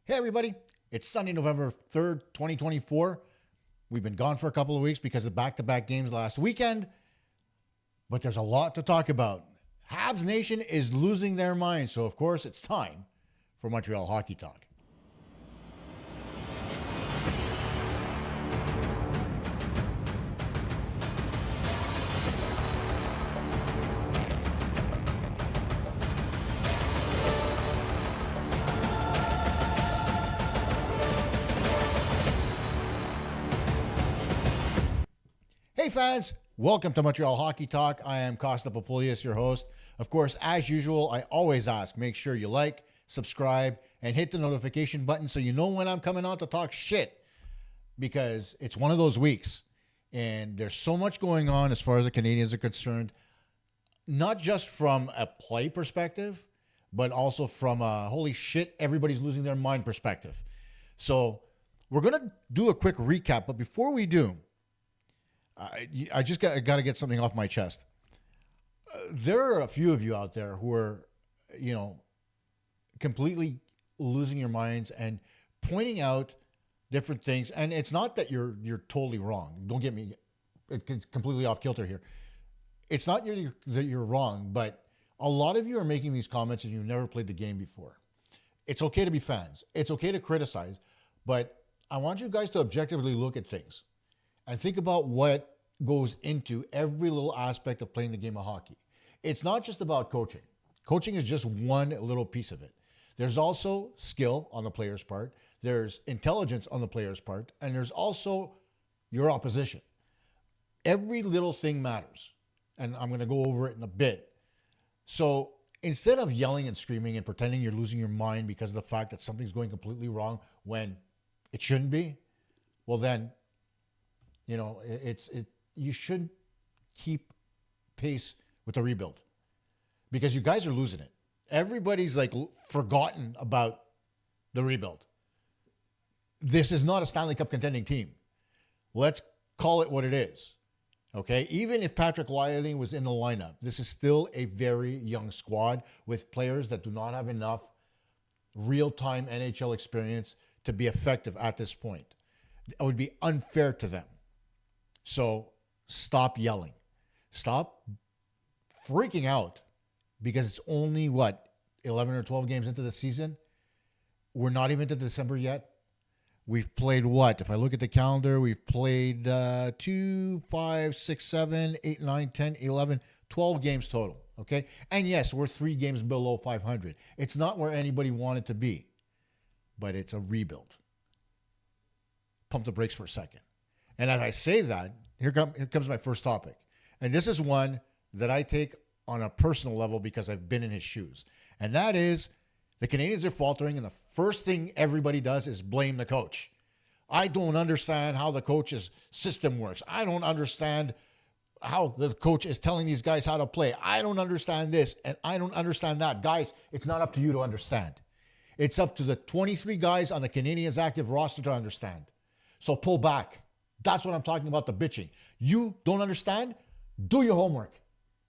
Hey, everybody. It's Sunday, November 3rd, 2024. We've been gone for a couple of weeks because of back-to-back games last weekend, but there's a lot to talk about. Habs Nation is losing their mind, so of course it's time for Montreal Hockey Talk. Hey fans, welcome to Montreal Hockey Talk. I am Kosta, your host. Of course, as usual, I always ask, make sure you like, subscribe, and hit the notification button so you know when I'm coming on to talk shit. Because it's one of those weeks, and there's so much going on as far as the Canadiens are concerned, not just from a play perspective, but also from a holy shit, everybody's losing their mind perspective. So we're going to do a quick recap, but before we do, I just got to get something off my chest. There are a few of you out there who are, completely losing your minds and pointing out different things. And it's not that you're totally wrong. Don't get me, it's completely off kilter here. It's not that you're wrong, but a lot of you are making these comments and you've never played the game before. It's okay to be fans. It's okay to criticize, but I want you guys to objectively look at things and think about what goes into every little aspect of playing the game of hockey. It's not just about coaching. Coaching is just one little piece of it. There's also skill on the player's part. There's intelligence on the player's part. And there's also your opposition. Every little thing matters. And I'm going to go over it in a bit. So instead of yelling and screaming and pretending you're losing your mind because of the fact that something's going completely wrong when it shouldn't be, well then, you should keep pace with the rebuild because you guys are losing it. Everybody's forgotten about the rebuild. This is not a Stanley Cup contending team. Let's call it what it is. Okay. Even if Patrick Laine was in the lineup, this is still a very young squad with players that do not have enough real-time NHL experience to be effective at this point. It would be unfair to them. So stop yelling. Stop freaking out because it's only, 11 or 12 games into the season? We're not even into December yet. We've played what? If I look at the calendar, we've played 2, 5, 6, 7, 8, 9, 10, 11, 12 games total. Okay? And yes, we're 3 games below 500. It's not where anybody wanted to be, but it's a rebuild. Pump the brakes for a second. And as I say that, here comes my first topic. And this is one that I take on a personal level because I've been in his shoes. And that is the Canadiens are faltering, and the first thing everybody does is blame the coach. I don't understand how the coach's system works. I don't understand how the coach is telling these guys how to play. I don't understand this, and I don't understand that. Guys, it's not up to you to understand. It's up to the 23 guys on the Canadiens active roster to understand. So pull back. That's what I'm talking about, the bitching. You don't understand? Do your homework,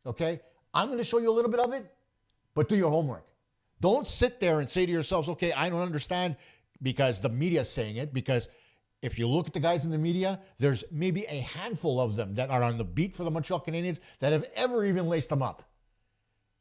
okay? I'm going to show you a little bit of it, but do your homework. Don't sit there and say to yourselves, okay, I don't understand because the media is saying it, because if you look at the guys in the media, there's maybe a handful of them that are on the beat for the Montreal Canadiens that have ever even laced them up.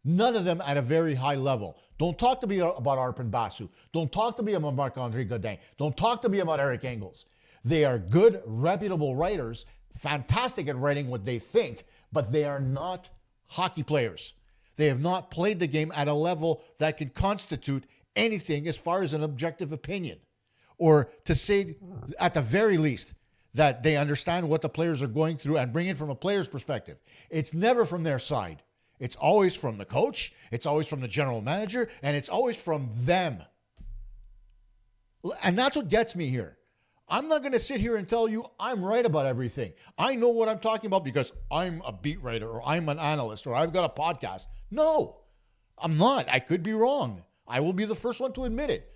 None of them at a very high level. Don't talk to me about Arpon Basu. Don't talk to me about Marc-Andre Godin. Don't talk to me about Eric Engels. They are good, reputable writers, fantastic at writing what they think, but they are not hockey players. They have not played the game at a level that can constitute anything as far as an objective opinion, or to say at the very least that they understand what the players are going through and bring it from a player's perspective. It's never from their side. It's always from the coach. It's always from the general manager, and it's always from them. And that's what gets me here. I'm not going to sit here and tell you I'm right about everything. I know what I'm talking about because I'm a beat writer or I'm an analyst or I've got a podcast. No, I'm not. I could be wrong. I will be the first one to admit it.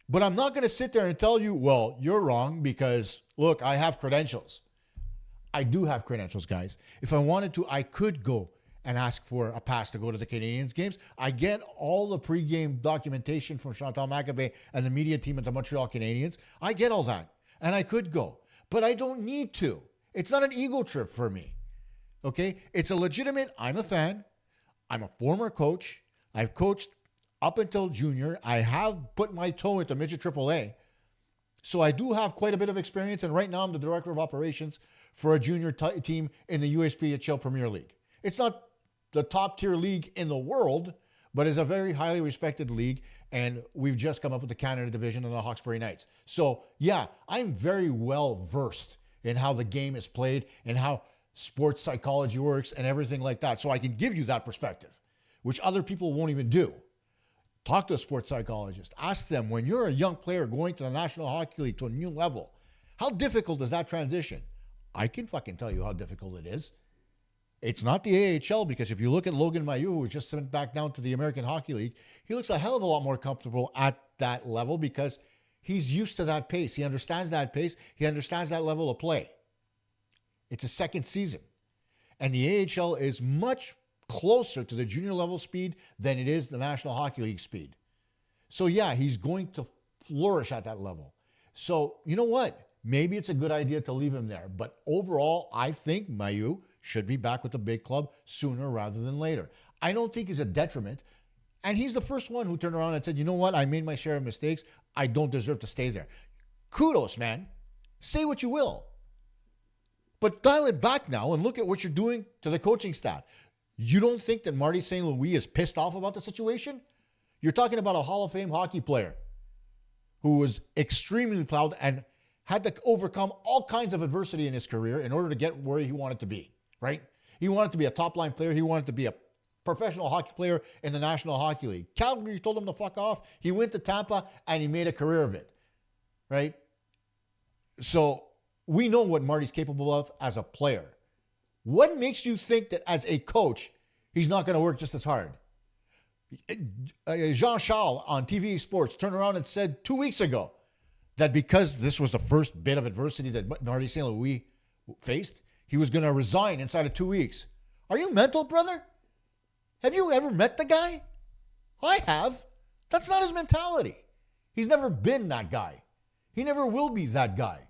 But I'm not going to sit there and tell you, well, you're wrong because, look, I have credentials. I do have credentials, guys. If I wanted to, I could go and ask for a pass to go to the Canadiens games. I get all the pregame documentation from Chantal Macabé and the media team at the Montreal Canadiens. I get all that. And I could go. But I don't need to. It's not an ego trip for me. Okay? It's a legitimate, I'm a fan. I'm a former coach. I've coached up until junior. I have put my toe into midget AAA. So I do have quite a bit of experience. And right now I'm the director of operations for a junior team in the USPHL Premier League. It's not the top tier league in the world, but it's a very highly respected league. And we've just come up with the Canada division of the Hawkesbury Knights. So yeah, I'm very well versed in how the game is played and how sports psychology works and everything like that. So I can give you that perspective, which other people won't even do. Talk to a sports psychologist. Ask them, when you're a young player going to the National Hockey League to a new level, how difficult is that transition? I can fucking tell you how difficult it is. It's not the AHL, because if you look at Logan Mailloux, who was just sent back down to the American Hockey League, he looks a hell of a lot more comfortable at that level because he's used to that pace. He understands that pace. He understands that level of play. It's a second season. And the AHL is much closer to the junior level speed than it is the National Hockey League speed. So yeah, he's going to flourish at that level. So you know what? Maybe it's a good idea to leave him there. But overall, I think Mailloux should be back with the big club sooner rather than later. I don't think he's a detriment. And he's the first one who turned around and said, you know what? I made my share of mistakes. I don't deserve to stay there. Kudos, man. Say what you will. But dial it back now and look at what you're doing to the coaching staff. You don't think that Marty St. Louis is pissed off about the situation? You're talking about a Hall of Fame hockey player who was extremely proud and had to overcome all kinds of adversity in his career in order to get where he wanted to be, right? He wanted to be a top-line player. He wanted to be a professional hockey player in the National Hockey League. Calgary told him to fuck off. He went to Tampa, and he made a career of it, right? So we know what Marty's capable of as a player. What makes you think that as a coach, he's not going to work just as hard? Jean Charles on TV Sports turned around and said 2 weeks ago that because this was the first bit of adversity that Marty St. Louis faced, he was going to resign inside of 2 weeks. Are you mental, brother? Have you ever met the guy? I have. That's not his mentality. He's never been that guy. He never will be that guy.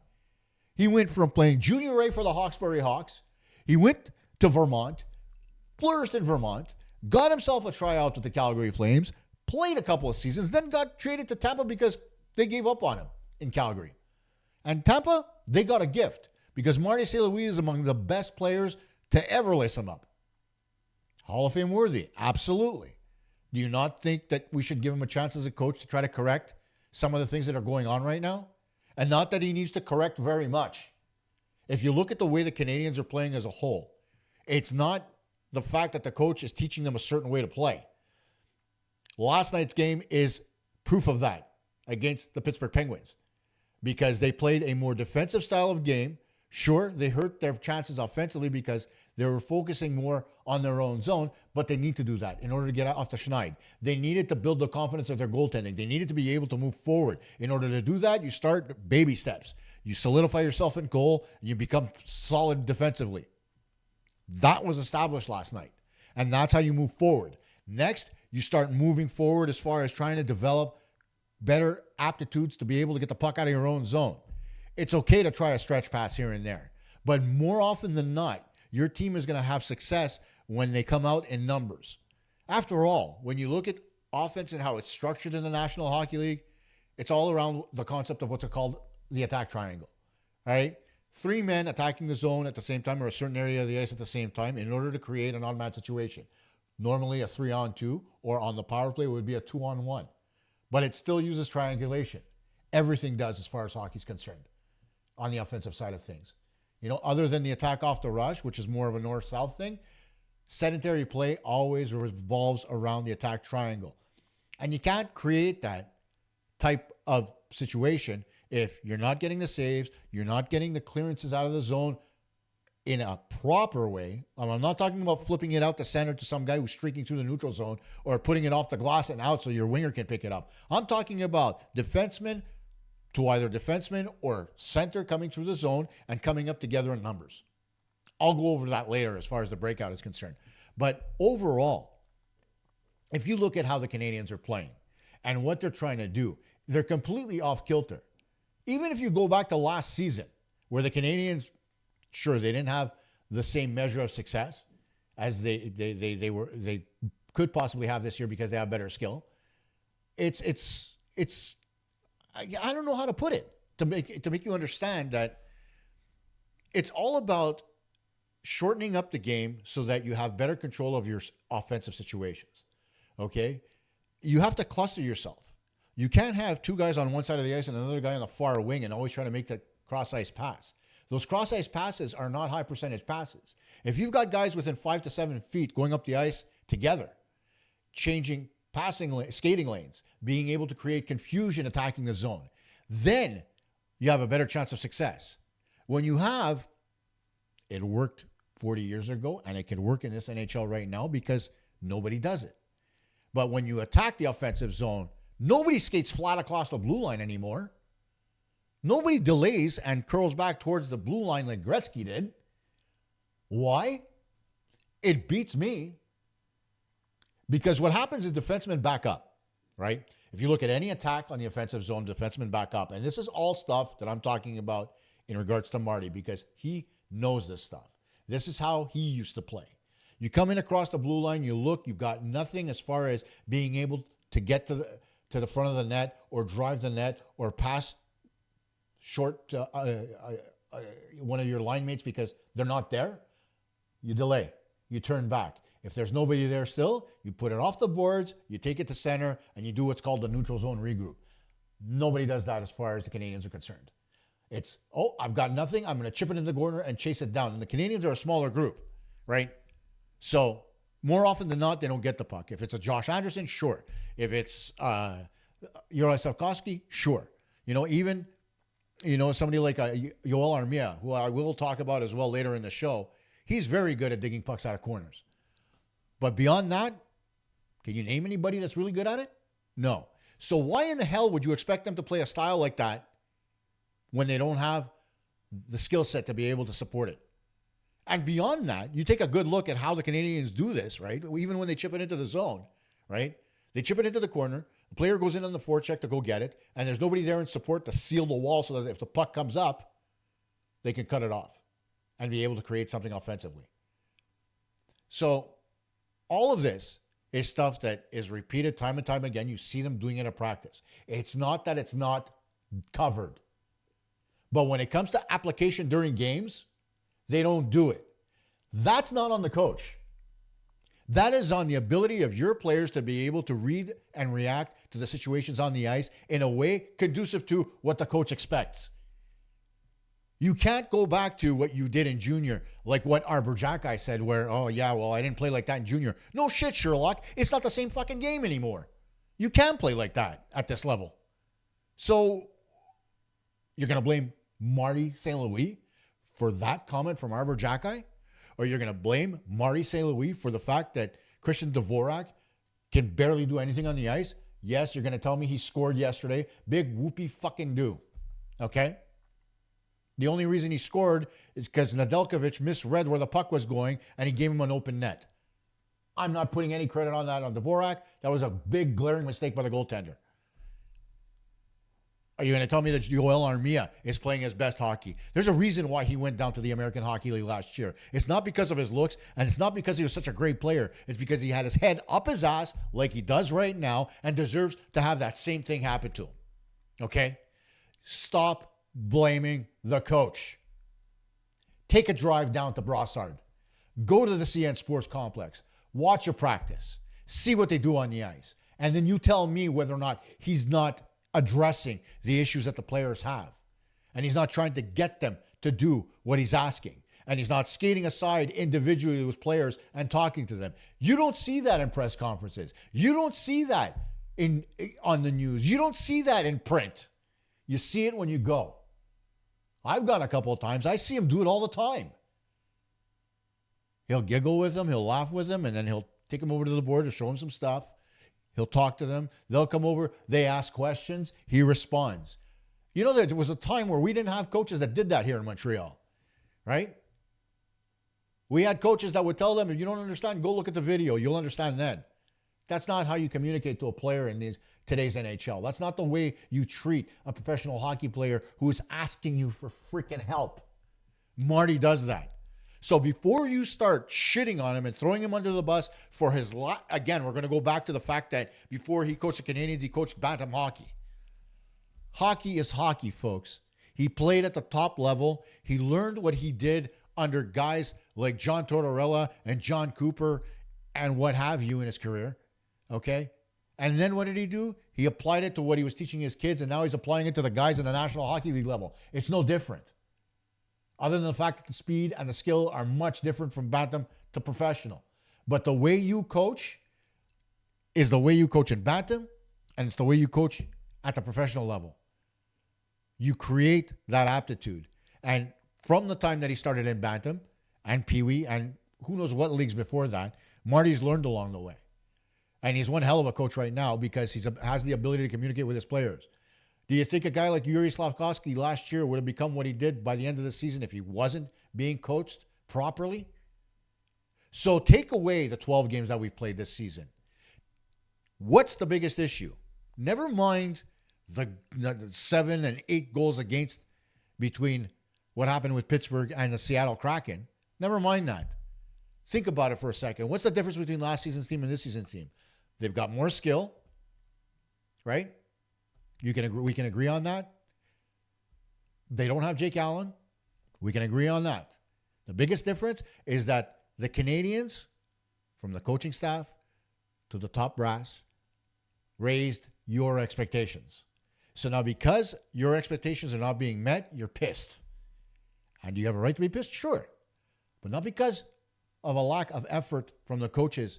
He went from playing junior A for the Hawkesbury Hawks. He went to Vermont, flourished in Vermont, got himself a tryout with the Calgary Flames, played a couple of seasons, then got traded to Tampa because they gave up on him in Calgary. And Tampa, they got a gift because Marty St. Louis is among the best players to ever lace him up. Hall of Fame worthy, absolutely. Do you not think that we should give him a chance as a coach to try to correct some of the things that are going on right now? And not that he needs to correct very much. If you look at the way the Canadiens are playing as a whole, it's not the fact that the coach is teaching them a certain way to play. Last night's game is proof of that against the Pittsburgh Penguins because they played a more defensive style of game. Sure, they hurt their chances offensively because they were focusing more on their own zone, but they need to do that in order to get off the schneid. They needed to build the confidence of their goaltending. They needed to be able to move forward. In order to do that, you start baby steps. You solidify yourself in goal, you become solid defensively. That was established last night, and that's how you move forward. Next, you start moving forward as far as trying to develop better aptitudes to be able to get the puck out of your own zone. It's okay to try a stretch pass here and there, but more often than not, your team is going to have success when they come out in numbers. After all, when you look at offense and how it's structured in the National Hockey League, it's all around the concept of what's called the attack triangle, all right? 3 men attacking the zone at the same time or a certain area of the ice at the same time in order to create an on-man situation. Normally a 3-on-2 or on the power play would be a 2-on-1. But it still uses triangulation. Everything does as far as hockey's concerned on the offensive side of things. You know, other than the attack off the rush, which is more of a north-south thing, sedentary play always revolves around the attack triangle. And you can't create that type of situation if you're not getting the saves, you're not getting the clearances out of the zone in a proper way. I'm not talking about flipping it out to center to some guy who's streaking through the neutral zone or putting it off the glass and out so your winger can pick it up. I'm talking about defensemen to either defenseman or center coming through the zone and coming up together in numbers. I'll go over that later as far as the breakout is concerned. But overall, if you look at how the Canadiens are playing and what they're trying to do, they're completely off kilter. Even if you go back to last season, where the Canadiens, sure, they didn't have the same measure of success as they could possibly have this year because they have better skill. It's I don't know how to put it to make you understand that it's all about shortening up the game so that you have better control of your offensive situations. Okay? You have to cluster yourself. You can't have two guys on one side of the ice and another guy on the far wing and always trying to make that cross-ice pass. Those cross-ice passes are not high-percentage passes. If you've got guys within 5 to 7 feet going up the ice together, changing skating lanes, being able to create confusion attacking the zone, then you have a better chance of success. When you have, it worked 40 years ago, and it can work in this NHL right now because nobody does it. But when you attack the offensive zone, nobody skates flat across the blue line anymore. Nobody delays and curls back towards the blue line like Gretzky did. Why? It beats me. Because what happens is defensemen back up, right? If you look at any attack on the offensive zone, defensemen back up. And this is all stuff that I'm talking about in regards to Marty because he knows this stuff. This is how he used to play. You come in across the blue line, you look, you've got nothing as far as being able to get to the front of the net or drive the net or pass short one of your line mates because they're not there. You delay. You turn back. If there's nobody there still, you put it off the boards, you take it to center, and you do what's called the neutral zone regroup. Nobody does that as far as the Canadiens are concerned. It's, I've got nothing. I'm going to chip it in the corner and chase it down. And the Canadiens are a smaller group, right? So more often than not, they don't get the puck. If it's a Josh Anderson, sure. If it's Juraj Slavkovsky, sure. Even somebody like Yoel Armia, who I will talk about as well later in the show, he's very good at digging pucks out of corners. But beyond that, can you name anybody that's really good at it? No. So why in the hell would you expect them to play a style like that when they don't have the skill set to be able to support it? And beyond that, you take a good look at how the Canadiens do this, right? Even when they chip it into the zone, right? They chip it into the corner. The player goes in on the forecheck to go get it, and there's nobody there in support to seal the wall so that if the puck comes up, they can cut it off and be able to create something offensively. So all of this is stuff that is repeated time and time again. You see them doing it at practice. It's not that it's not covered. But when it comes to application during games, they don't do it. That's not on the coach. That is on the ability of your players to be able to read and react to the situations on the ice in a way conducive to what the coach expects. You can't go back to what you did in junior, like what Arbor Jackeye said, where, I didn't play like that in junior. No shit, Sherlock. It's not the same fucking game anymore. You can't play like that at this level. So you're going to blame Marty St. Louis for that comment from Arbor Jackeye? Or you're going to blame Marty St. Louis for the fact that Christian Dvorak can barely do anything on the ice? Yes, you're going to tell me he scored yesterday. Big whoopie fucking do. Okay? The only reason he scored is because Nedeljkovic misread where the puck was going and he gave him an open net. I'm not putting any credit on that on Dvorak. That was a big glaring mistake by the goaltender. Are you going to tell me that Yoel Armia is playing his best hockey? There's a reason why he went down to the American Hockey League last year. It's not because of his looks, and it's not because he was such a great player. It's because he had his head up his ass like he does right now and deserves to have that same thing happen to him. Okay? Stop blaming the coach. Take a drive down to Brossard. Go to the CN Sports Complex. Watch a practice. See what they do on the ice. And then you tell me whether or not he's not addressing the issues that the players have. And he's not trying to get them to do what he's asking. And he's not skating aside individually with players and talking to them. You don't see that in press conferences. You don't see that on the news. You don't see that in print. You see it when you go. I've gone a couple of times. I see him do it all the time. He'll giggle with them. He'll laugh with them. And then he'll take them over to the board to show them some stuff. He'll talk to them. They'll come over. They ask questions. He responds. You know, there was a time where we didn't have coaches that did that here in Montreal, right? We had coaches that would tell them, if you don't understand, go look at the video. You'll understand then. That's not how you communicate to a player in today's NHL. That's not the way you treat a professional hockey player who is asking you for freaking help. Marty does that. So before you start shitting on him and throwing him under the bus for his again, we're going to go back to the fact that before he coached the Canadiens, he coached bantam hockey. Hockey is hockey, folks. He played at the top level. He learned what he did under guys like John Tortorella and John Cooper and what have you in his career. Okay? And then what did he do? He applied it to what he was teaching his kids, and now he's applying it to the guys in the National Hockey League level. It's no different. Other than the fact that the speed and the skill are much different from bantam to professional. But the way you coach is the way you coach in bantam, and it's the way you coach at the professional level. You create that aptitude. And from the time that he started in bantam and Pee-wee and who knows what leagues before that, Marty's learned along the way. And he's one hell of a coach right now because he has the ability to communicate with his players. Do you think a guy like Yuri Slafkovsky last year would have become what he did by the end of the season if he wasn't being coached properly? So take away the 12 games that we've played this season. What's the biggest issue? Never mind the 7 and 8 goals against between what happened with Pittsburgh and the Seattle Kraken. Never mind that. Think about it for a second. What's the difference between last season's team and this season's team? They've got more skill, right? We can agree on that. They don't have Jake Allen. We can agree on that. The biggest difference is that the Canadiens, from the coaching staff to the top brass, raised your expectations. So now because your expectations are not being met, you're pissed. And do you have a right to be pissed? Sure. But not because of a lack of effort from the coaches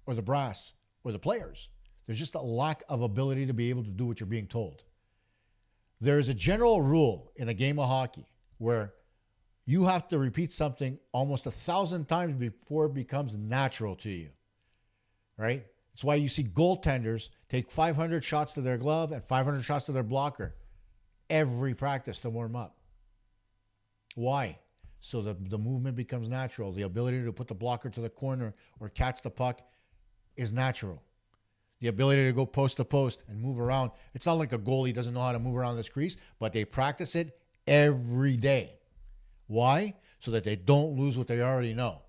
or the brass or the players. There's just a lack of ability to be able to do what you're being told. There is a general rule in a game of hockey where you have to repeat something almost 1,000 times before it becomes natural to you, right? It's why you see goaltenders take 500 shots to their glove and 500 shots to their blocker every practice to warm up. Why? So the movement becomes natural. The ability to put the blocker to the corner or catch the puck is natural. The ability to go post to post and move around. It's not like a goalie doesn't know how to move around this crease, but they practice it every day. Why? So that they don't lose what they already know.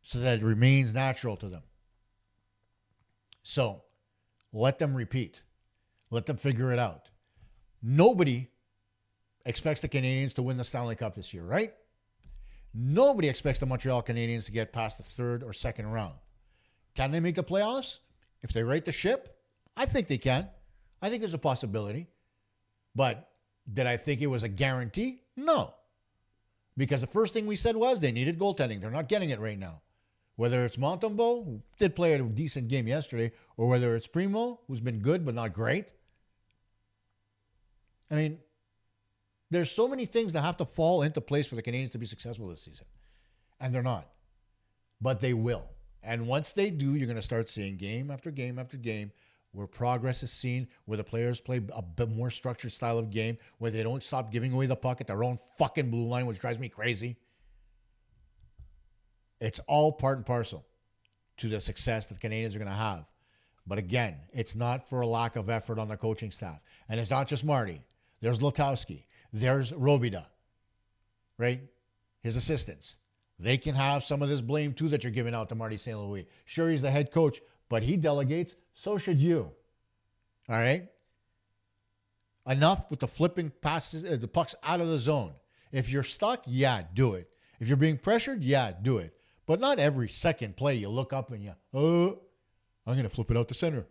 So that it remains natural to them. So let them repeat. Let them figure it out. Nobody expects the Canadiens to win the Stanley Cup this year, right? Nobody expects the Montreal Canadiens to get past the third or second round. Can they make the playoffs? If they right the ship, I think they can. I think there's a possibility. But did I think it was a guarantee? No. Because the first thing we said was they needed goaltending. They're not getting it right now. Whether it's Montembeault, who did play a decent game yesterday, or whether it's Primo, who's been good but not great. I mean, there's so many things that have to fall into place for the Canadiens to be successful this season. And they're not. But they will. And once they do, you're going to start seeing game after game after game where progress is seen, where the players play a bit more structured style of game, where they don't stop giving away the puck at their own fucking blue line, which drives me crazy. It's all part and parcel to the success that the Canadiens are going to have. But again, it's not for a lack of effort on the coaching staff. And it's not just Marty. There's Lotowski. There's Robida, right? His assistants. They can have some of this blame too that you're giving out to Marty St. Louis. Sure, he's the head coach, but he delegates. So should you. All right? Enough with the flipping passes, the pucks out of the zone. If you're stuck, yeah, do it. If you're being pressured, yeah, do it. But not every second play you look up and I'm going to flip it out to center.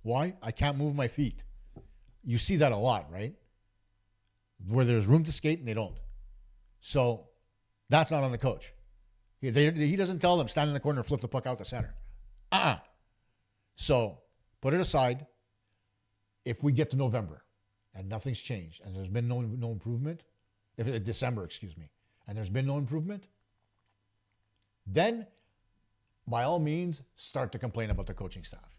Why? I can't move my feet. You see that a lot, right? Where there's room to skate and they don't. So that's not on the coach. He doesn't tell them stand in the corner and flip the puck out to center. So put it aside. If we get to November and nothing's changed and there's been no improvement, December, and there's been no improvement, then by all means, start to complain about the coaching staff.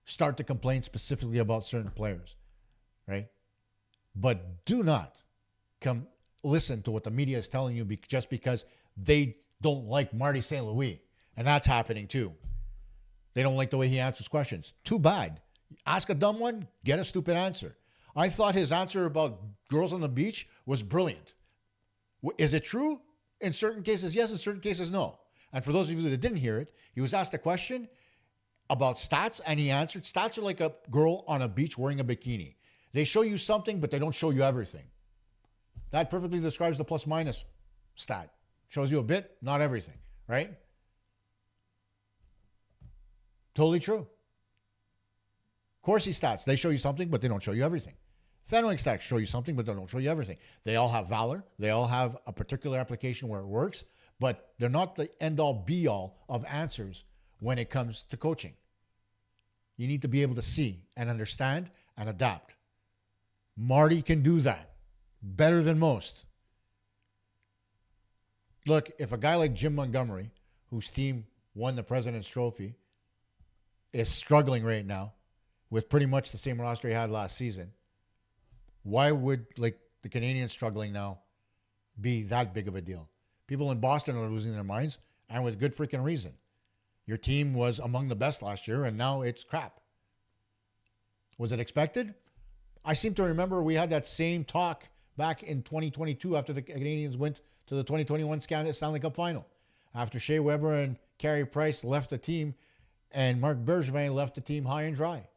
Start to complain specifically about certain players, right? But do not come listen to what the media is telling you just because they don't like Marty St. Louis. And that's happening too. They don't like the way he answers questions. Too bad. Ask a dumb one, get a stupid answer. I thought his answer about girls on the beach was brilliant. Is it true? In certain cases, yes. In certain cases, no. And for those of you that didn't hear it, he was asked a question about stats, and he answered, stats are like a girl on a beach wearing a bikini. They show you something, but they don't show you everything. That perfectly describes the plus-minus stat. Shows you a bit, not everything, right? Totally true. Corsi stats, they show you something, but they don't show you everything. Fenwick stats show you something, but they don't show you everything. They all have valor. They all have a particular application where it works, but they're not the end-all, be-all of answers when it comes to coaching. You need to be able to see and understand and adapt. Marty can do that better than most. Look, if a guy like Jim Montgomery, whose team won the President's Trophy, is struggling right now with pretty much the same roster he had last season, why would the Canadiens struggling now be that big of a deal? People in Boston are losing their minds, and with good freaking reason. Your team was among the best last year, and now it's crap. Was it expected? I seem to remember we had that same talk back in 2022 after the Canadiens went to the 2021 Stanley Cup Final. After Shea Weber and Carey Price left the team, and Marc Bergevin left the team high and dry,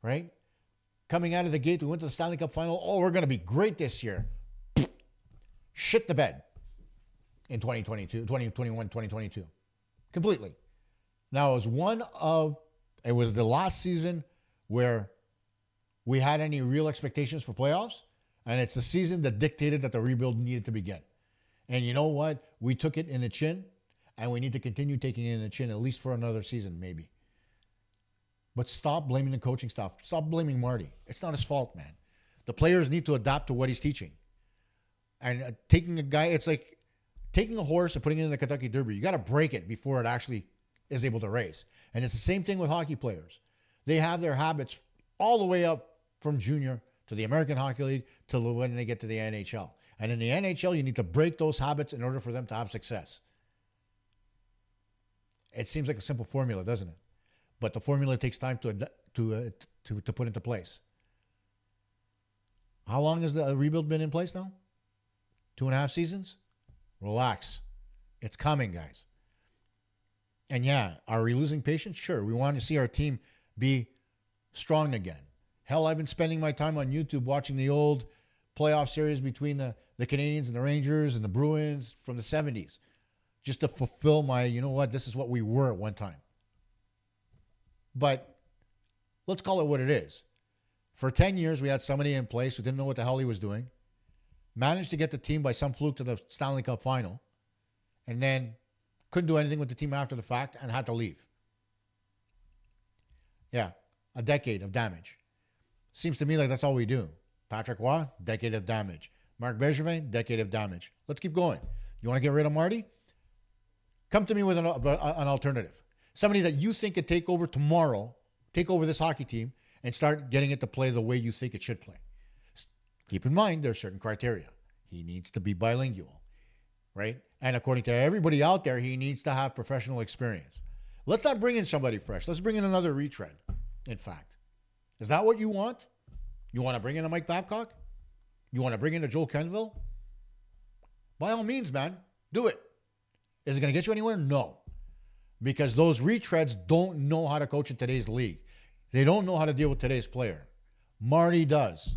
right? Coming out of the gate, we went to the Stanley Cup Final. Oh, we're going to be great this year. Shit the bed in 2021, 2022. Completely. Now, it was the last season where we had any real expectations for playoffs, and it's the season that dictated that the rebuild needed to begin. And you know what? We took it in the chin, and we need to continue taking it in the chin at least for another season, maybe. But stop blaming the coaching staff. Stop blaming Marty. It's not his fault, man. The players need to adapt to what he's teaching. And taking a guy, it's like taking a horse and putting it in the Kentucky Derby. You got to break it before it actually is able to race. And it's the same thing with hockey players. They have their habits all the way up from junior to the American Hockey League to when they get to the NHL. And in the NHL, you need to break those habits in order for them to have success. It seems like a simple formula, doesn't it? But the formula takes time to put into place. How long has the rebuild been in place now? 2.5 seasons? Relax. It's coming, guys. And yeah, are we losing patience? Sure. We want to see our team be strong again. Hell, I've been spending my time on YouTube watching the old playoff series between the Canadiens and the Rangers and the Bruins from the 70s. Just to fulfill my, you know what, this is what we were at one time. But let's call it what it is. For 10 years, we had somebody in place who didn't know what the hell he was doing, managed to get the team by some fluke to the Stanley Cup Final, and then couldn't do anything with the team after the fact and had to leave. Yeah, a decade of damage. Seems to me like that's all we do. Patrick Roy, decade of damage. Marc Bergevin, decade of damage. Let's keep going. You want to get rid of Marty? Come to me with an alternative. Somebody that you think could take over tomorrow, take over this hockey team, and start getting it to play the way you think it should play. Keep in mind, there's certain criteria. He needs to be bilingual, right? And according to everybody out there, he needs to have professional experience. Let's not bring in somebody fresh. Let's bring in another retread, in fact. Is that what you want? You want to bring in a Mike Babcock? You want to bring in a Joel Kenville? By all means, man, do it. Is it going to get you anywhere? No. Because those retreads don't know how to coach in today's league. They don't know how to deal with today's player. Marty does.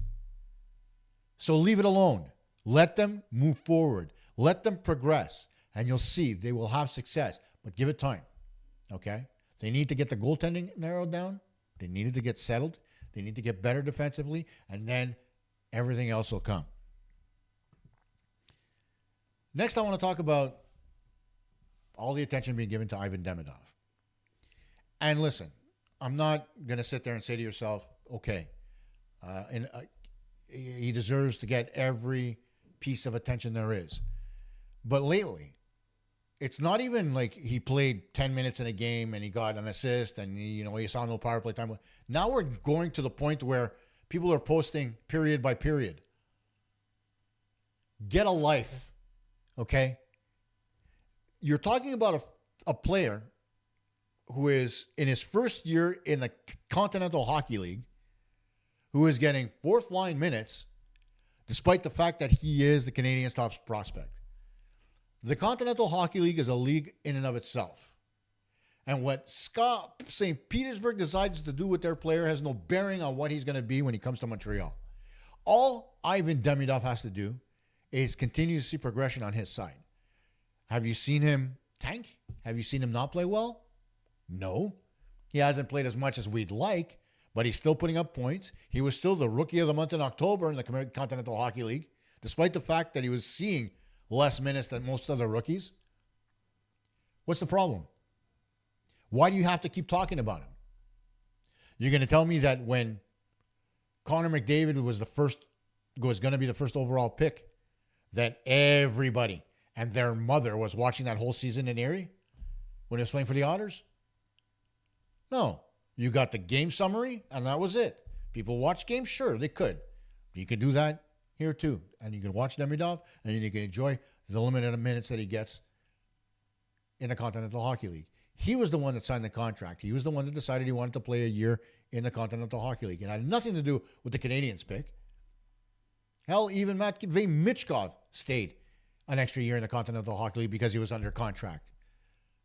So leave it alone. Let them move forward. Let them progress. And you'll see they will have success. But give it time. Okay? They need to get the goaltending narrowed down. They needed to get settled. They need to get better defensively. And then everything else will come. Next, I want to talk about all the attention being given to Ivan Demidov. And listen, I'm not going to sit there and say to yourself, okay, he deserves to get every piece of attention there is. But lately, it's not even like he played 10 minutes in a game and he got an assist and he saw no power play time. Now we're going to the point where people are posting period by period. Get a life, okay? you're talking about a player who is in his first year in the Continental Hockey League, who is getting fourth line minutes, despite the fact that he is the Canadiens' top prospect. The Continental Hockey League is a league in and of itself. And what Scott St. Petersburg decides to do with their player has no bearing on what he's going to be when he comes to Montreal. All Ivan Demidov has to do is continue to see progression on his side. Have you seen him tank? Have you seen him not play well? No. He hasn't played as much as we'd like, but he's still putting up points. He was still the rookie of the month in October in the Continental Hockey League, despite the fact that he was seeing less minutes than most other rookies. What's the problem? Why do you have to keep talking about him? You're going to tell me that when Connor McDavid was going to be the first overall pick, that everybody and their mother was watching that whole season in Erie when he was playing for the Otters? No. You got the game summary, and that was it. People watch games? Sure, they could. You can do that here too. And you can watch Demidov, and then you can enjoy the limited minutes that he gets in the Continental Hockey League. He was the one that signed the contract. He was the one that decided he wanted to play a year in the Continental Hockey League. It had nothing to do with the Canadiens pick. Hell, even Matvei Michkov stayed an extra year in the Continental Hockey League because he was under contract.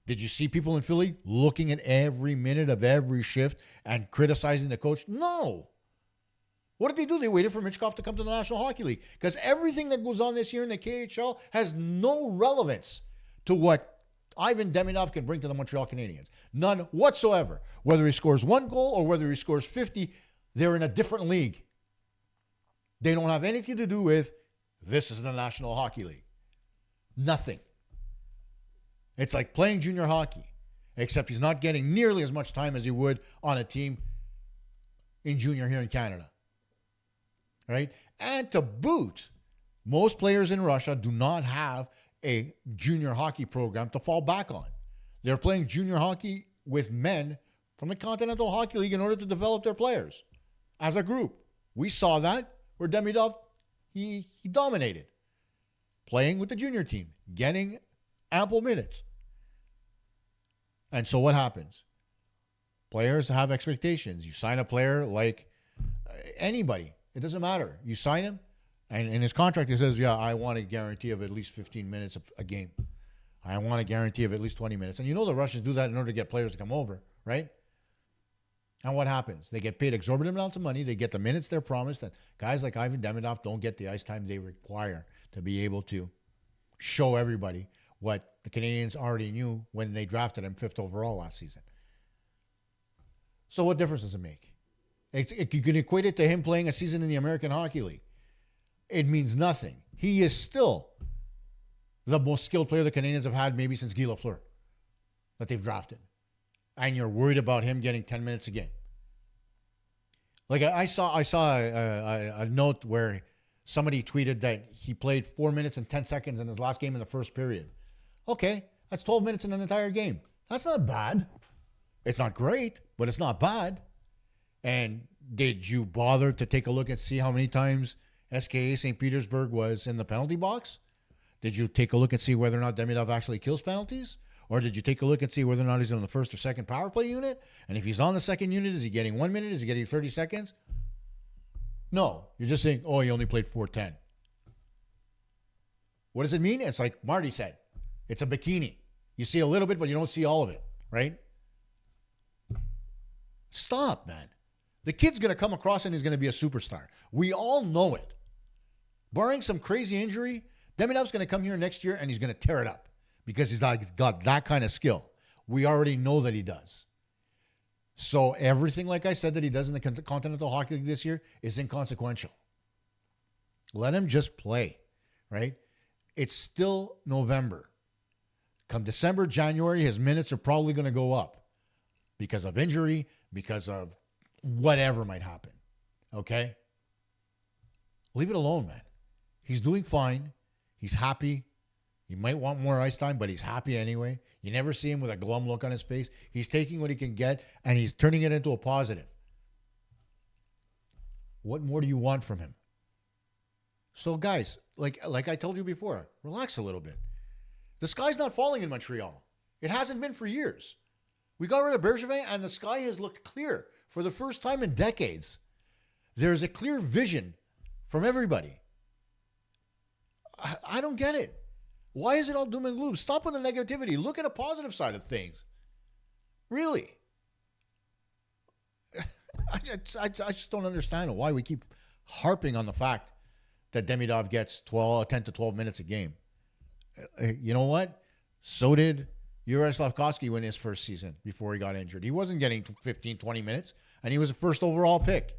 Did you see people in Philly looking at every minute of every shift and criticizing the coach? No. What did they do? They waited for Michkov to come to the National Hockey League because everything that goes on this year in the KHL has no relevance to what Ivan Demidov can bring to the Montreal Canadiens. None whatsoever. Whether he scores one goal or whether he scores 50, they're in a different league. They don't have anything to do with this is the National Hockey League. Nothing. It's like playing junior hockey, except he's not getting nearly as much time as he would on a team in junior here in Canada. Right? And to boot, most players in Russia do not have a junior hockey program to fall back on. They're playing junior hockey with men from the Continental Hockey League in order to develop their players as a group. We saw that where Demidov, he dominated. Playing with the junior team, getting ample minutes. And so what happens? Players have expectations. You sign a player like anybody. It doesn't matter. You sign him, and in his contract, it says, yeah, I want a guarantee of at least 15 minutes a game. I want a guarantee of at least 20 minutes. And you know the Russians do that in order to get players to come over, right? And what happens? They get paid exorbitant amounts of money. They get the minutes they're promised. And guys like Ivan Demidov don't get the ice time they require to be able to show everybody what the Canadiens already knew when they drafted him 5th overall last season. So what difference does it make? You can equate it to him playing a season in the American Hockey League. It means nothing. He is still the most skilled player the Canadiens have had maybe since Guy Lafleur that they've drafted. And you're worried about him getting 10 minutes a game. Like I saw a note where somebody tweeted that he played 4 minutes and 10 seconds in his last game in the first period. Okay, that's 12 minutes in an entire game. That's not bad. It's not great, but it's not bad. And did you bother to take a look and see how many times SKA St. Petersburg was in the penalty box? Did you take a look and see whether or not Demidov actually kills penalties? Or did you take a look and see whether or not he's on the first or second power play unit? And if he's on the second unit, is he getting 1 minute? Is he getting 30 seconds? No. You're just saying, oh, he only played 410. What does it mean? It's like Marty said. It's a bikini. You see a little bit, but you don't see all of it, right? Stop, man. The kid's going to come across and he's going to be a superstar. We all know it. Barring some crazy injury, Demidov's going to come here next year and he's going to tear it up because he's got that kind of skill. We already know that he does. So everything, like I said, that he does in the Continental Hockey League this year is inconsequential. Let him just play, right? It's still November. Come December, January, his minutes are probably going to go up because of injury, because of whatever might happen. Okay? Leave it alone, man. He's doing fine. He's happy. He might want more ice time, but he's happy anyway. You never see him with a glum look on his face. He's taking what he can get, and he's turning it into a positive. What more do you want from him? So, guys, like I told you before, relax a little bit. The sky's not falling in Montreal. It hasn't been for years. We got rid of Bergevin, and the sky has looked clear for the first time in decades. There's a clear vision from everybody. I don't get it. Why is it all doom and gloom? Stop with the negativity. Look at the positive side of things. Really. I just don't understand why we keep harping on the fact that Demidov gets 10 to 12 minutes a game. You know what? So did Juraj Slafkovsky in his first season before he got injured. He wasn't getting 15, 20 minutes, and he was a first overall pick.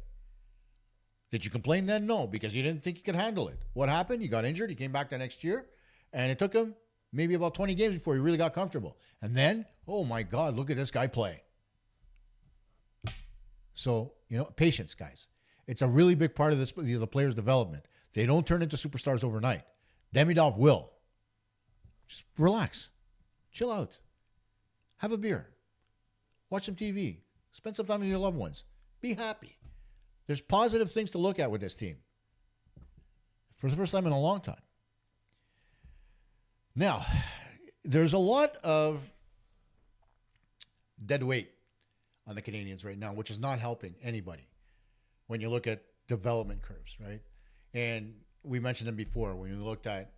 Did you complain then? No, because you didn't think he could handle it. What happened? He got injured. He came back the next year, and it took him maybe about 20 games before he really got comfortable. And then, oh my God, look at this guy play. So, patience, guys. It's a really big part of the player's development. They don't turn into superstars overnight. Demidov will. Just relax. Chill out. Have a beer. Watch some TV. Spend some time with your loved ones. Be happy. There's positive things to look at with this team. For the first time in a long time. Now, there's a lot of dead weight on the Canadiens right now, which is not helping anybody when you look at development curves, right? And we mentioned them before when we looked at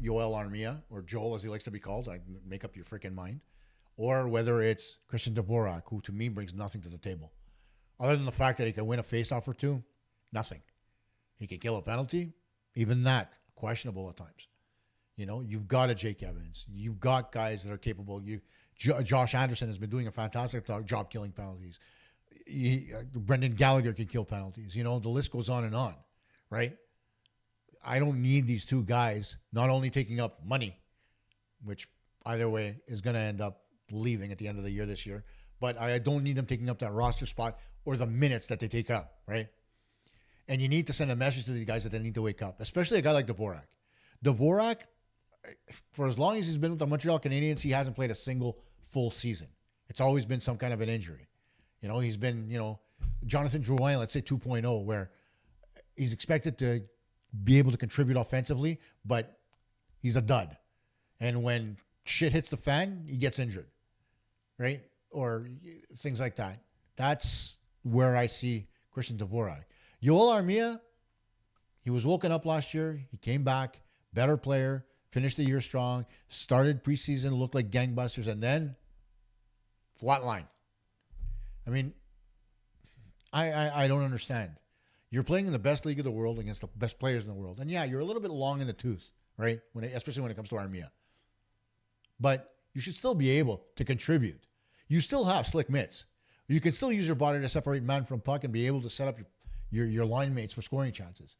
Yoel Armia, or Joel as he likes to be called, I make up your freaking mind, or whether it's Christian Dvorak, who to me brings nothing to the table. Other than the fact that he can win a faceoff or two, nothing. He can kill a penalty, even that, questionable at times. You've got a Jake Evans. You've got guys that are capable. Josh Anderson has been doing a fantastic job killing penalties. Brendan Gallagher can kill penalties. The list goes on, right? I don't need these two guys not only taking up money, which either way is going to end up leaving at the end of the year this year, but I don't need them taking up that roster spot or the minutes that they take up, right? And you need to send a message to these guys that they need to wake up, especially a guy like Dvorak. Dvorak, for as long as he's been with the Montreal Canadiens, he hasn't played a single full season. It's always been some kind of an injury. He's been, Jonathan Drouin, let's say 2.0, where he's expected to be able to contribute offensively, but he's a dud. And when shit hits the fan, he gets injured, right? Or things like that. That's where I see Christian Dvorak. Yoel Armia, he was woken up last year. He came back, better player, finished the year strong, started preseason, looked like gangbusters, and then flatline. I mean, I don't understand. You're playing in the best league of the world against the best players in the world. And yeah, you're a little bit long in the tooth, right? Especially when it comes to Armia. But you should still be able to contribute. You still have slick mitts. You can still use your body to separate man from puck and be able to set up your line mates for scoring chances.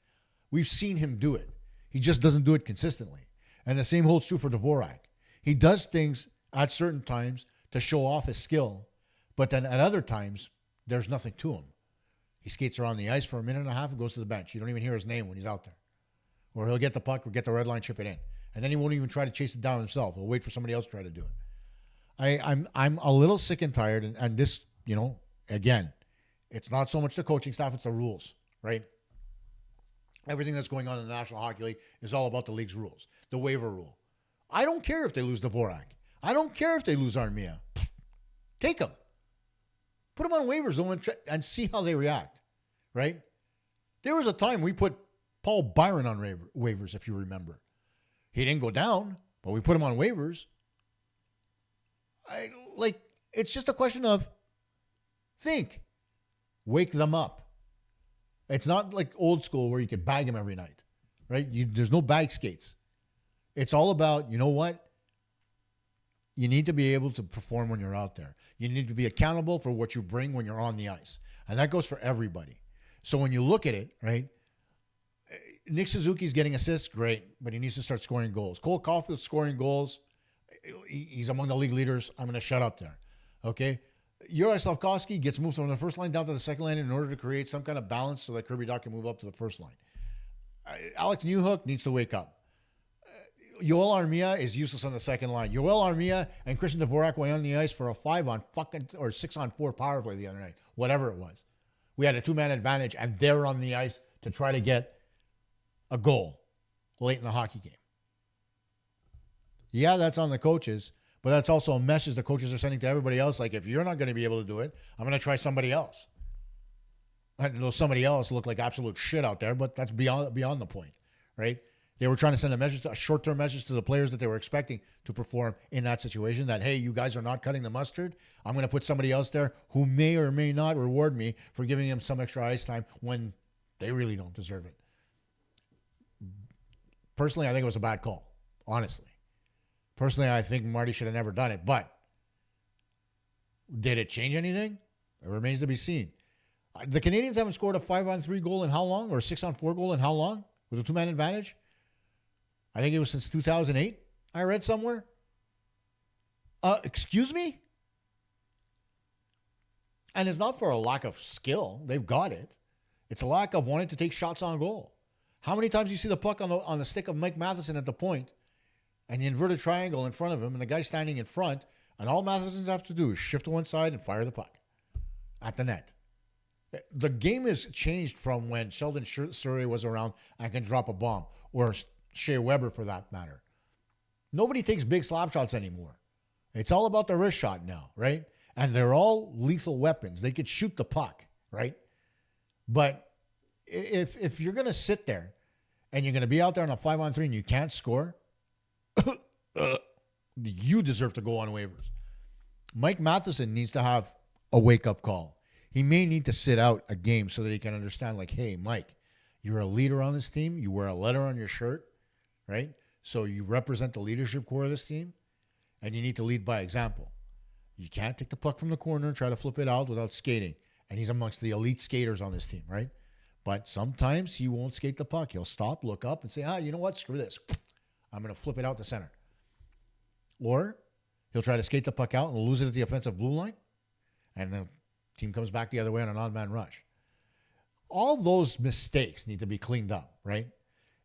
We've seen him do it. He just doesn't do it consistently. And the same holds true for Dvorak. He does things at certain times to show off his skill, but then at other times, there's nothing to him. He skates around the ice for a minute and a half and goes to the bench. You don't even hear his name when he's out there. Or he'll get the puck or get the red line, chip it in. And then he won't even try to chase it down himself. He'll wait for somebody else to try to do it. I'm a little sick and tired, and this, again, it's not so much the coaching staff, it's the rules, right? Everything that's going on in the National Hockey League is all about the league's rules, the waiver rule. I don't care if they lose Dvorak. I don't care if they lose Armia. Take them. Put them on waivers and see how they react, right? There was a time we put Paul Byron on waivers, if you remember. He didn't go down, but we put him on waivers. It's just a question of think. Wake them up. It's not like old school where you could bag him every night, right? There's no bag skates. It's all about, you know what? You need to be able to perform when you're out there. You need to be accountable for what you bring when you're on the ice. And that goes for everybody. So when you look at it, right, Nick Suzuki's getting assists, great, but he needs to start scoring goals. Cole Caulfield's scoring goals. He's among the league leaders. I'm going to shut up there, okay? Juraj Slafkovsky gets moved from the first line down to the second line in order to create some kind of balance so that Kirby Dach can move up to the first line. Alex Newhook needs to wake up. Yoel Armia is useless on the second line. Yoel Armia and Christian Dvorak were on the ice for a 6-on-4 power play the other night, whatever it was. We had a 2-man advantage, and they're on the ice to try to get a goal late in the hockey game. Yeah, that's on the coaches, but that's also a message the coaches are sending to everybody else. Like, if you're not going to be able to do it, I'm going to try somebody else. I know somebody else looked like absolute shit out there, but that's beyond the point, right? They were trying to send a short-term message to the players that they were expecting to perform in that situation that, hey, you guys are not cutting the mustard. I'm going to put somebody else there who may or may not reward me for giving them some extra ice time when they really don't deserve it. Personally, I think it was a bad call, honestly. Personally, I think Marty should have never done it, but did it change anything? It remains to be seen. The Canadiens haven't scored a 5-on-3 goal in how long? Or a 6-on-4 goal in how long? With a 2-man advantage? I think it was since 2008, I read somewhere. Excuse me? And it's not for a lack of skill. They've got it. It's a lack of wanting to take shots on goal. How many times do you see the puck on the stick of Mike Matheson at the point and the inverted triangle in front of him and the guy standing in front, and all Matheson's have to do is shift to one side and fire the puck at the net? The game has changed from when Sheldon Surrey was around and can drop a bomb, or Shea Weber for that matter. Nobody takes big slap shots anymore. It's all about the wrist shot now, right? And they're all lethal weapons. They could shoot the puck, right? But if you're going to sit there and you're going to be out there on a 5-on-3 and you can't score, you deserve to go on waivers. Mike Matheson needs to have a wake-up call. He may need to sit out a game so that he can understand, like, hey, Mike, you're a leader on this team. You wear a letter on your shirt, right? So you represent the leadership core of this team, and you need to lead by example. You can't take the puck from the corner and try to flip it out without skating. And he's amongst the elite skaters on this team, right? But sometimes he won't skate the puck. He'll stop, look up, and say, you know what? Screw this. I'm going to flip it out the center. Or he'll try to skate the puck out and lose it at the offensive blue line, and the team comes back the other way on an odd man rush. All those mistakes need to be cleaned up, right?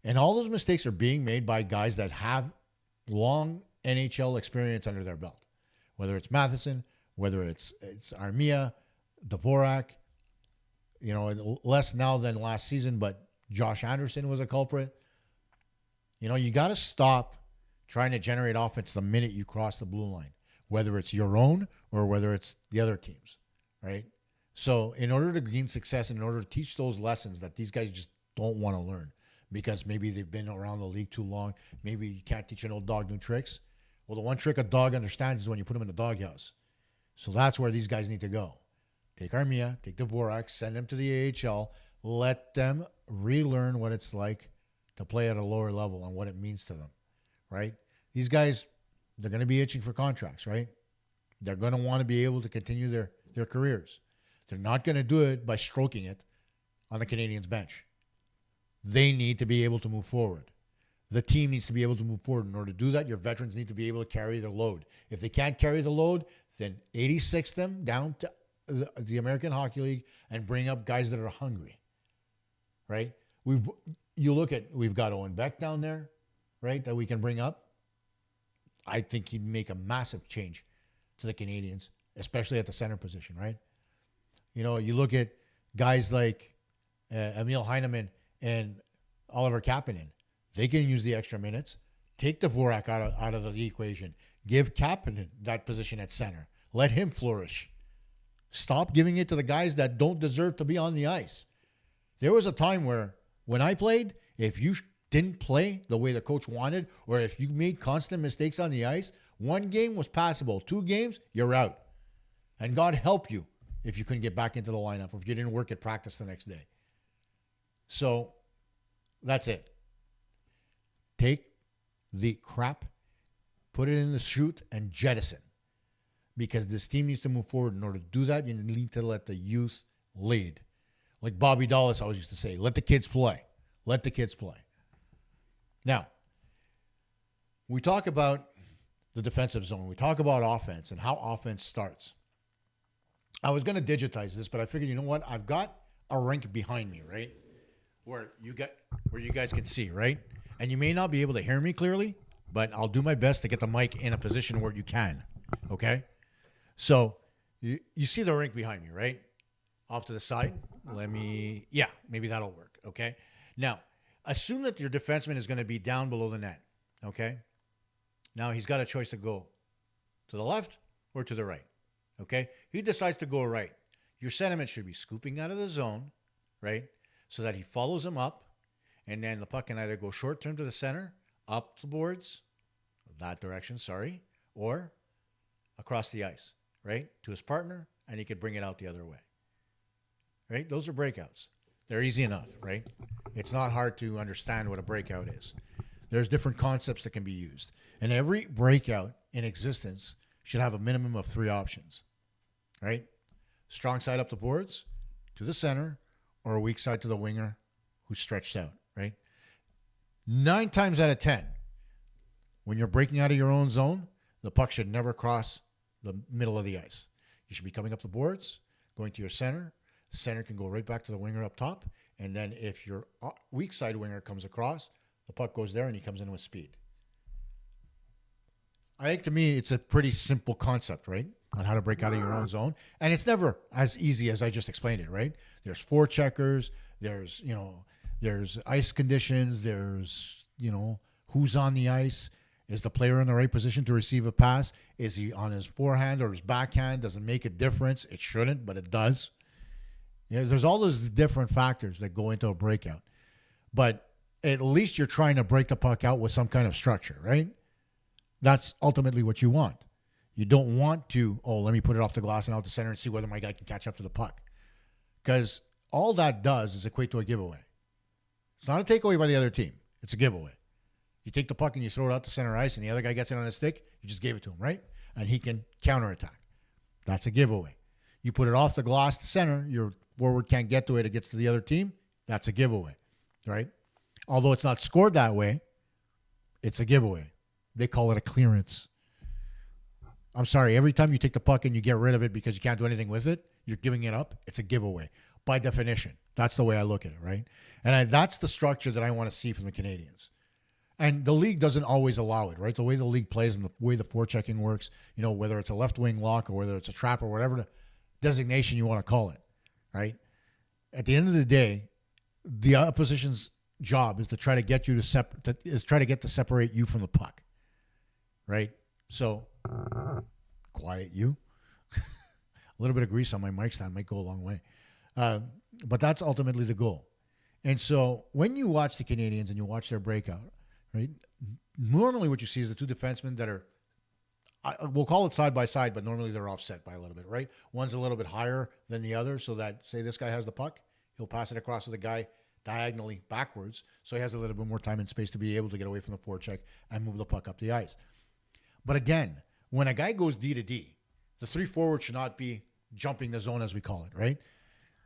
And all those mistakes are being made by guys that have long NHL experience under their belt. Whether it's Matheson, whether it's Armia, Dvorak, less now than last season, but Josh Anderson was a culprit. You got to stop trying to generate offense the minute you cross the blue line, whether it's your own or whether it's the other team's, right? So in order to gain success, in order to teach those lessons that these guys just don't want to learn because maybe they've been around the league too long, maybe you can't teach an old dog new tricks. Well, the one trick a dog understands is when you put him in the doghouse. So that's where these guys need to go. Take Armia, take Dvorak, send them to the AHL, let them relearn what it's like to play at a lower level and what it means to them, right? These guys, they're going to be itching for contracts, right? They're going to want to be able to continue their careers. They're not going to do it by stroking it on the Canadiens bench. They need to be able to move forward. The team needs to be able to move forward. In order to do that, your veterans need to be able to carry their load. If they can't carry the load, then 86 them down to the American Hockey League and bring up guys that are hungry, right? We've got Owen Beck down there, right, that we can bring up. I think he'd make a massive change to the Canadiens, especially at the center position, right? You look at guys like Emil Heineman and Oliver Kapanen. They can use the extra minutes. Take Dvorak out of the equation. Give Kapanen that position at center. Let him flourish. Stop giving it to the guys that don't deserve to be on the ice. There was a time where, when I played, if you didn't play the way the coach wanted, or if you made constant mistakes on the ice, one game was passable. 2 games, you're out. And God help you if you couldn't get back into the lineup or if you didn't work at practice the next day. So that's it. Take the crap, put it in the chute, and jettison. Because this team needs to move forward. In order to do that, you need to let the youth lead. Like Bobby Dallas always used to say, let the kids play. Let the kids play. Now, we talk about the defensive zone. We talk about offense and how offense starts. I was going to digitize this, but I figured, you know what? I've got a rink behind me, right? Where you guys can see, right? And you may not be able to hear me clearly, but I'll do my best to get the mic in a position where you can, okay? So you see the rink behind me, right? Off to the side. Maybe that'll work, okay? Now, assume that your defenseman is going to be down below the net, okay? Now he's got a choice to go to the left or to the right. Okay? He decides to go right. Your sentiment should be scooping out of the zone, right? So that he follows him up, and then the puck can either go short term to the center, up the boards, that direction, or across the ice, right? To his partner, and he could bring it out the other way. Right? Those are breakouts. They're easy enough, right? It's not hard to understand what a breakout is. There's different concepts that can be used. And every breakout in existence should have a minimum of 3 options, right? Strong side up the boards, to the center, or a weak side to the winger who's stretched out, right? 9 times out of 10, when you're breaking out of your own zone, the puck should never cross the middle of the ice. You should be coming up the boards, going to your center. The center can go right back to the winger up top. And then if your weak side winger comes across, the puck goes there and he comes in with speed. I think to me, it's a pretty simple concept, right? On how to break out of your own zone. And it's never as easy as I just explained it, right? There's forecheckers, there's ice conditions, there's, who's on the ice. Is the player in the right position to receive a pass? Is he on his forehand or his backhand? Does it make a difference? It shouldn't, but it does. There's all those different factors that go into a breakout. But at least you're trying to break the puck out with some kind of structure, right? That's ultimately what you want. You don't want to, let me put it off the glass and out the center and see whether my guy can catch up to the puck. Because all that does is equate to a giveaway. It's not a takeaway by the other team. It's a giveaway. You take the puck and you throw it out to center ice and the other guy gets it on his stick, you just gave it to him, right? And he can counterattack. That's a giveaway. You put it off the glass to center, your forward can't get to it, it gets to the other team, that's a giveaway, right? Although it's not scored that way, it's a giveaway. They call it a clearance. I'm sorry, every time you take the puck and you get rid of it because you can't do anything with it, you're giving it up, it's a giveaway. By definition, that's the way I look at it, right? And that's the structure that I want to see from the Canadiens. And the league doesn't always allow it, right? The way the league plays and the way the forechecking works, whether it's a left wing lock or whether it's a trap or whatever the designation you want to call it, right? At the end of the day, the opposition's job is to try to get you to separate you from the puck, right? So, quiet you. A little bit of grease on my mic stand might go a long way. But that's ultimately the goal. And so when you watch the Canadiens and you watch their breakout, right? Normally what you see is the 2 defensemen that are, we'll call it side by side, but normally they're offset by a little bit, right? One's a little bit higher than the other so that, say this guy has the puck, he'll pass it across to the guy diagonally backwards so he has a little bit more time and space to be able to get away from the forecheck and move the puck up the ice. But again, when a guy goes D to D, the 3 forwards should not be jumping the zone as we call it, right?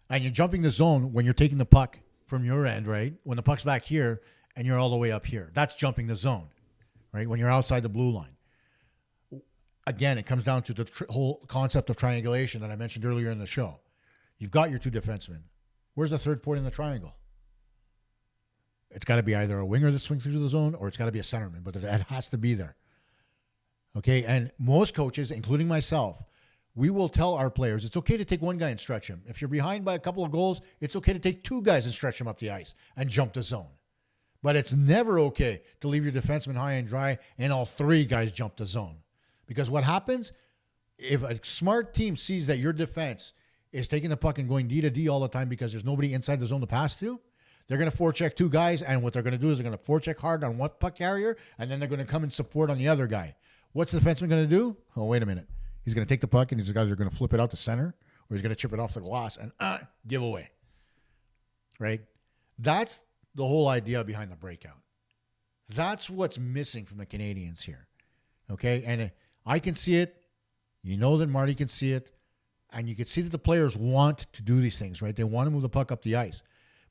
And you're jumping the zone when you're taking the puck from your end, right? When the puck's back here and you're all the way up here. That's jumping the zone, right? When you're outside the blue line. Again, it comes down to the whole concept of triangulation that I mentioned earlier in the show. You've got your 2 defensemen. Where's the third point in the triangle? It's got to be either a winger that swings through the zone or it's got to be a centerman, but it has to be there. Okay, and most coaches, including myself, we will tell our players it's okay to take one guy and stretch him. If you're behind by a couple of goals, it's okay to take 2 guys and stretch him up the ice and jump the zone. But it's never okay to leave your defenseman high and dry and all 3 guys jump the zone. Because what happens, if a smart team sees that your defense is taking the puck and going D to D all the time because there's nobody inside the zone to pass to, they're going to forecheck 2 guys, and what they're going to do is they're going to forecheck hard on one puck carrier, and then they're going to come and support on the other guy. What's the defenseman going to do? Oh, wait a minute. He's going to take the puck, and these guys are going to flip it out to center, or he's going to chip it off the glass and give away. Right? That's the whole idea behind the breakout. That's what's missing from the Canadiens here. Okay? And I can see it. You know that Marty can see it. And you can see that the players want to do these things, right? They want to move the puck up the ice.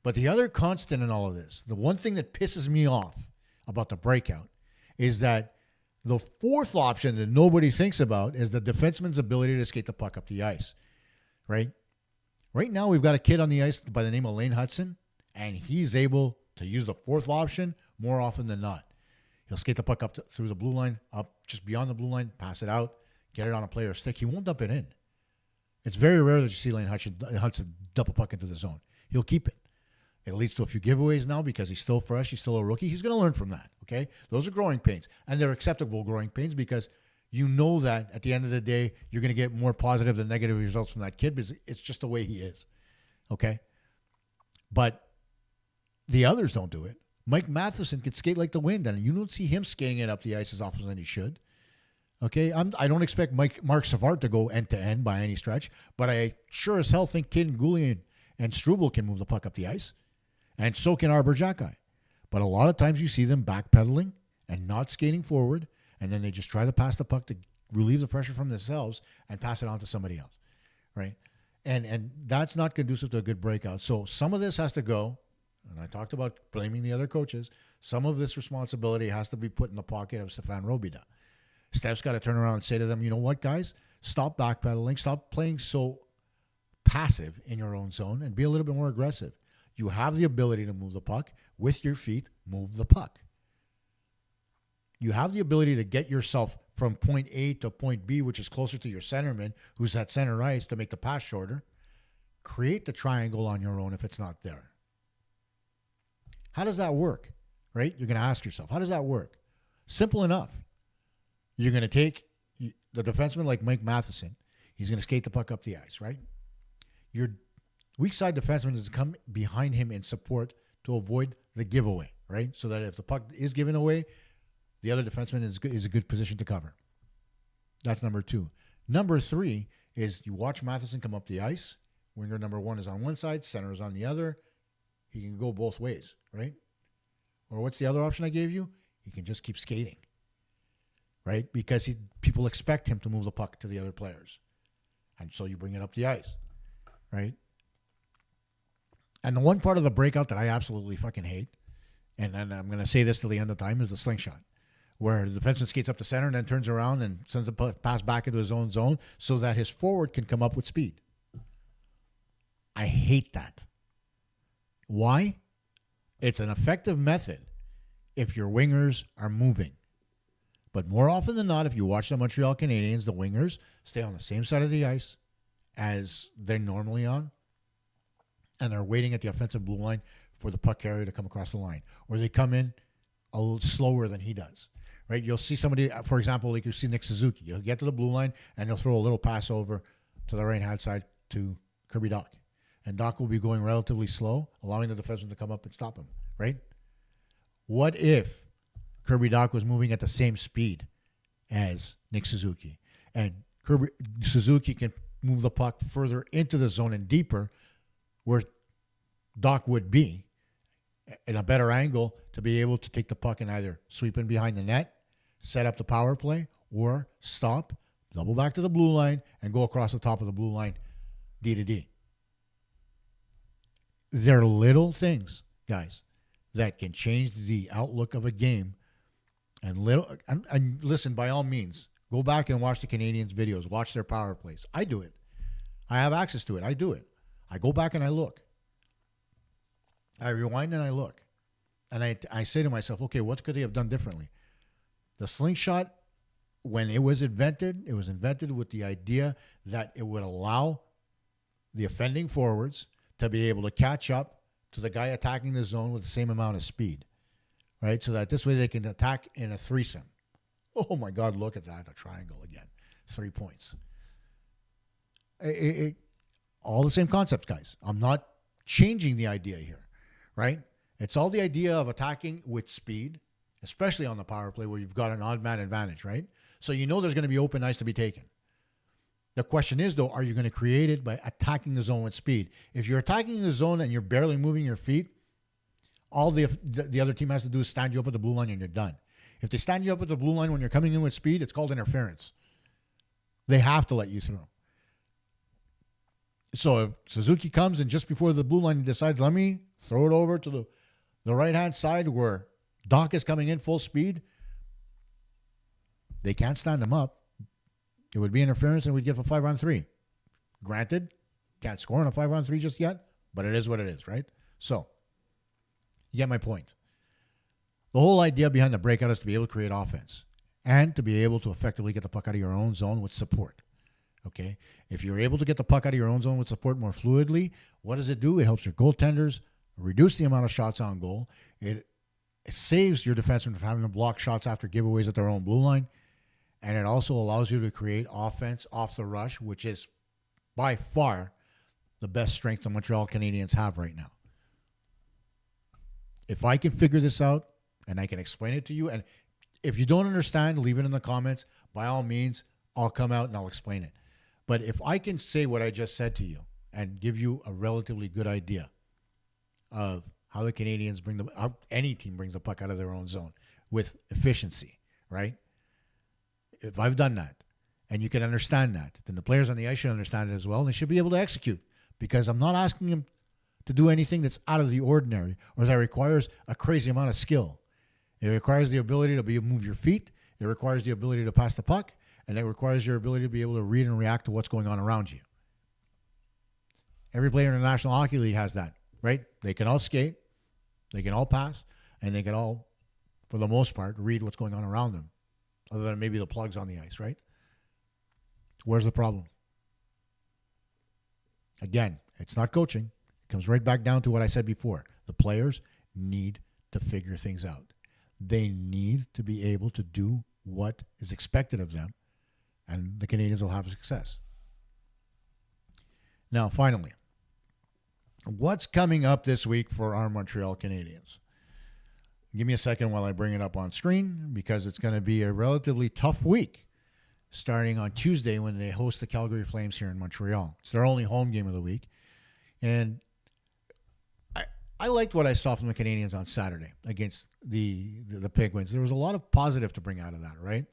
But the other constant in all of this, the one thing that pisses me off about the breakout is that the 4th option that nobody thinks about is the defenseman's ability to skate the puck up the ice, right? Right now, we've got a kid on the ice by the name of Lane Hudson, and he's able to use the 4th option more often than not. He'll skate the puck up through the blue line, up just beyond the blue line, pass it out, get it on a player's stick. He won't dump it in. It's very rare that you see Lane Hudson dump a puck into the zone. He'll keep it. It leads to a few giveaways now because he's still fresh. He's still a rookie. He's going to learn from that, Okay? Those are growing pains. And they're acceptable growing pains because you know that at the end of the day, you're going to get more positive than negative results from that kid because it's just the way he is. Okay? But the others don't do it. Mike Matheson can skate like the wind, and you don't see him skating it up the ice as often as he should. Okay? I don't expect Mark Savard to go end-to-end by any stretch, but I sure as hell think Kaden Guhle and Struble can move the puck up the ice, and so can Arbor Xhekaj. But a lot of times you see them backpedaling and not skating forward, and then they just try to pass the puck to relieve the pressure from themselves and pass it on to somebody else, right? And that's not conducive to a good breakout. So some of this has to go, and I talked about blaming the other coaches. Some of this responsibility has to be put in the pocket of Stefan Robida. Steph's got to turn around and say to them, you know what, guys? Stop backpedaling. Stop playing so passive in your own zone and be a little bit more aggressive. You have the ability to move the puck. With your feet, move the puck. You have the ability to get yourself from point A to point B, which is closer to your centerman, who's at center ice, to make the pass shorter. Create the triangle on your own if it's not there. How does that work? Right? You're going to ask yourself, how does that work? Simple enough. You're going to take the defenseman like Mike Matheson. He's going to skate the puck up the ice, right? Your weak side defenseman is to come behind him in support to avoid the giveaway, right? So that if the puck is given away, the other defenseman is a good position to cover. That's number 2. Number 3 is you watch Matheson come up the ice. Winger number 1 is on one side, center is on the other. He can go both ways, right? Or what's the other option I gave you? He can just keep skating, right? Because people expect him to move the puck to the other players. And so you bring it up the ice, right? And the one part of the breakout that I absolutely fucking hate, and I'm going to say this till the end of time, is the slingshot, where the defenseman skates up the center and then turns around and sends a pass back into his own zone so that his forward can come up with speed. I hate that. Why? It's an effective method if your wingers are moving. But more often than not, if you watch the Montreal Canadiens, the wingers stay on the same side of the ice as they're normally on, and they're waiting at the offensive blue line for the puck carrier to come across the line. Or they come in a little slower than he does, right? You'll see somebody, for example, like you see Nick Suzuki. He'll get to the blue line, and he'll throw a little pass over to the right-hand side to Kirby Dach. And Dach will be going relatively slow, allowing the defenseman to come up and stop him, right? What if Kirby Dach was moving at the same speed as Nick Suzuki? And Suzuki can move the puck further into the zone and deeper where Dach would be in a better angle to be able to take the puck and either sweep in behind the net, set up the power play, or stop, double back to the blue line, and go across the top of the blue line D to D. They're little things, guys, that can change the outlook of a game. And listen, by all means, go back and watch the Canadiens videos. Watch their power plays. I do it. I have access to it. I do it. I go back and I look. I rewind and I look. And I say to myself, okay, what could they have done differently? The slingshot, when it was invented with the idea that it would allow the offending forwards to be able to catch up to the guy attacking the zone with the same amount of speed, right? So that this way they can attack in a threesome. Oh my God, look at that, a triangle again. 3 points. All the same concepts, guys. I'm not changing the idea here, right? It's all the idea of attacking with speed, especially on the power play where you've got an odd man advantage, right? So you know there's going to be open ice to be taken. The question is, though, are you going to create it by attacking the zone with speed? If you're attacking the zone and you're barely moving your feet, all the other team has to do is stand you up at the blue line and you're done. If they stand you up at the blue line when you're coming in with speed, it's called interference. They have to let you through. So if Suzuki comes and just before the blue line he decides, let me throw it over to the right-hand side where Dach is coming in full speed, they can't stand him up. It would be interference and we'd get a 5-on-3. Granted, can't score on a 5-on-3 just yet, but it is what it is, right? So, you get my point. The whole idea behind the breakout is to be able to create offense and to be able to effectively get the puck out of your own zone with support. Okay? If you're able to get the puck out of your own zone with support more fluidly, what does it do? It helps your goaltenders reduce the amount of shots on goal. It It saves your defensemen from having to block shots after giveaways at their own blue line. And it also allows you to create offense off the rush, which is by far the best strength the Montreal Canadiens have right now. If I can figure this out and I can explain it to you, and if you don't understand, leave it in the comments. By all means, I'll come out and I'll explain it. But if I can say what I just said to you and give you a relatively good idea of how the Canadiens how any team brings the puck out of their own zone with efficiency, right? If I've done that and you can understand that, then the players on the ice should understand it as well, and they should be able to execute, because I'm not asking them to do anything that's out of the ordinary or that requires a crazy amount of skill. It requires the ability to move your feet. It requires the ability to pass the puck, and it requires your ability to be able to read and react to what's going on around you. Every player in the National Hockey League has that, right? They can all skate, they can all pass, and they can all, for the most part, read what's going on around them, other than maybe the plugs on the ice, right? Where's the problem? Again, it's not coaching. It comes right back down to what I said before. The players need to figure things out. They need to be able to do what is expected of them, and the Canadiens will have success. Now, finally, what's coming up this week for our Montreal Canadiens? Give me a second while I bring it up on screen, because it's going to be a relatively tough week, starting on Tuesday when they host the Calgary Flames here in Montreal. It's their only home game of the week. And I liked what I saw from the Canadiens on Saturday against the Penguins. There was a lot of positive to bring out of that, right?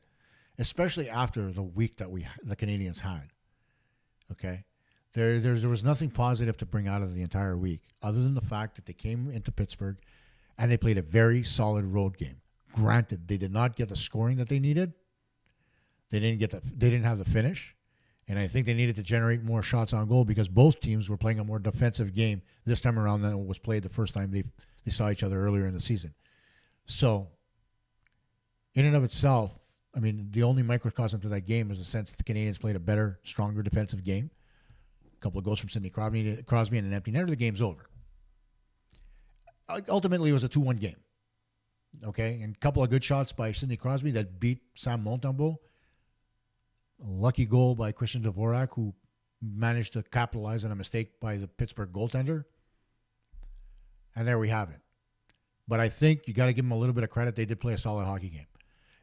Especially after the week that the Canadiens had. Okay? There was nothing positive to bring out of the entire week, other than the fact that they came into Pittsburgh and they played a very solid road game. Granted, they did not get the scoring that they needed. They didn't have the finish. And I think they needed to generate more shots on goal, because both teams were playing a more defensive game this time around than it was played the first time they saw each other earlier in the season. So, in and of itself, I mean, the only microcosm to that game is the sense that the Canadiens played a better, stronger defensive game. A couple of goals from Sidney Crosby and an empty netter. The game's over. Ultimately, it was a 2-1 game. Okay? And a couple of good shots by Sidney Crosby that beat Sam Montembeault. A lucky goal by Christian Dvorak, who managed to capitalize on a mistake by the Pittsburgh goaltender. And there we have it. But I think you got to give them a little bit of credit. They did play a solid hockey game.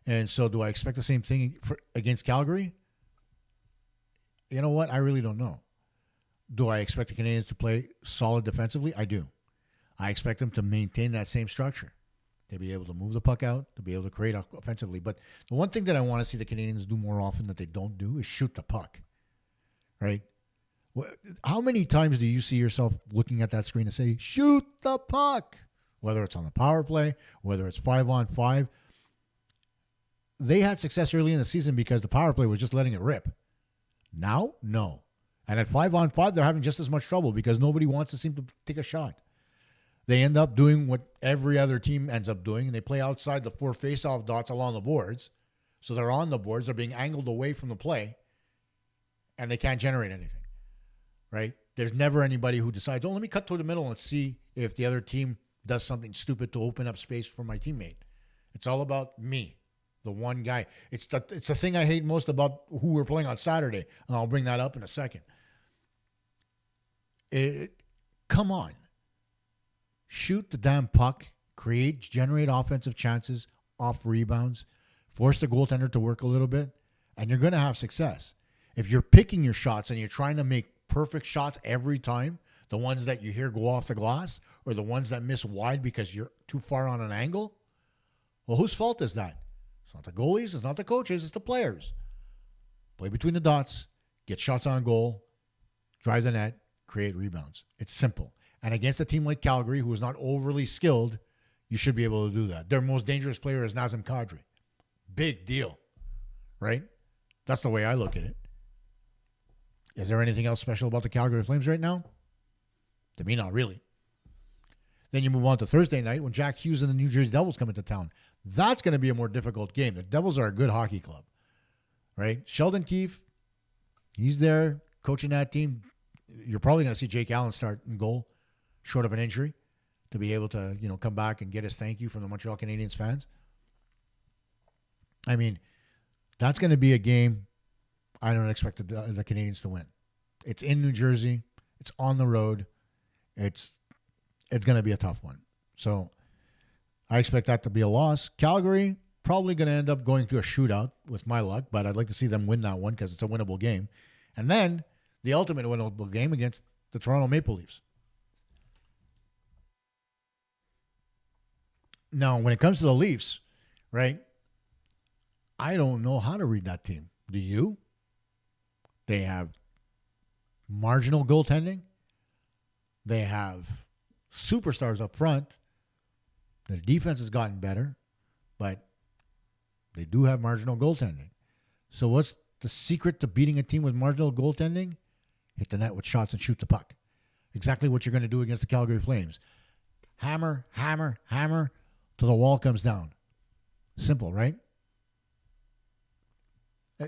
And so do I expect the same thing against Calgary? You know what? I really don't know. Do I expect the Canadiens to play solid defensively? I do. I expect them to maintain that same structure. To be able to move the puck out, to be able to create offensively. But the one thing that I want to see the Canadiens do more often that they don't do is shoot the puck. Right? How many times do you see yourself looking at that screen and say, shoot the puck? Whether it's on the power play, whether it's 5-on-5. They had success early in the season because the power play was just letting it rip. Now, no. And at 5-on-5, they're having just as much trouble because nobody wants to seem to take a shot. They end up doing what every other team ends up doing, and they play outside the 4 face-off dots along the boards. So they're on the boards. They're being angled away from the play, and they can't generate anything, right? There's never anybody who decides, let me cut to the middle and see if the other team does something stupid to open up space for my teammate. It's all about me, the one guy. It's the thing I hate most about who we're playing on Saturday, and I'll bring that up in a second. Come on. Shoot the damn puck, generate offensive chances off rebounds, force the goaltender to work a little bit, and you're going to have success. If you're picking your shots and you're trying to make perfect shots every time, the ones that you hear go off the glass or the ones that miss wide because you're too far on an angle, well, whose fault is that? It's not the goalies, it's not the coaches, it's the players. Play between the dots, get shots on goal, drive the net, create rebounds. It's simple. And against a team like Calgary, who is not overly skilled, you should be able to do that. Their most dangerous player is Nazem Kadri. Big deal, right? That's the way I look at it. Is there anything else special about the Calgary Flames right now? To me, not really. Then you move on to Thursday night when Jack Hughes and the New Jersey Devils come into town. That's going to be a more difficult game. The Devils are a good hockey club, right? Sheldon Keefe, he's there coaching that team. You're probably going to see Jake Allen start in goal, short of an injury. to be able to, come back and get his thank you from the Montreal Canadiens fans. I mean, that's going to be a game I don't expect the Canadiens to win. It's in New Jersey. It's on the road. It's going to be a tough one. So I expect that to be a loss. Calgary probably going to end up going to a shootout with my luck, but I'd like to see them win that one because it's a winnable game. And then the ultimate winnable game against the Toronto Maple Leafs. Now, when it comes to the Leafs, right, I don't know how to read that team. Do you? They have marginal goaltending. They have superstars up front. The defense has gotten better, but they do have marginal goaltending. So what's the secret to beating a team with marginal goaltending? Hit the net with shots and shoot the puck. Exactly what you're going to do against the Calgary Flames. Hammer, hammer, hammer till the wall comes down. Simple, right?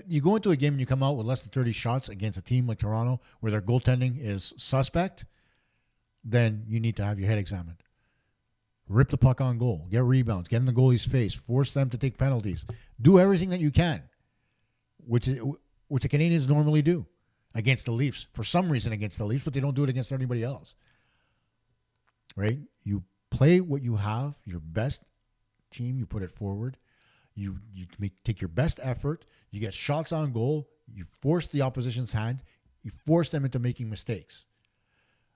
You go into a game and you come out with less than 30 shots against a team like Toronto where their goaltending is suspect, then you need to have your head examined. Rip the puck on goal. Get rebounds. Get in the goalie's face. Force them to take penalties. Do everything that you can, which the Canadiens normally do against the Leafs. For some reason against the Leafs, but they don't do it against anybody else. Right? You play what you have, your best team, you put it forward. You take your best effort. You get shots on goal. You force the opposition's hand. You force them into making mistakes.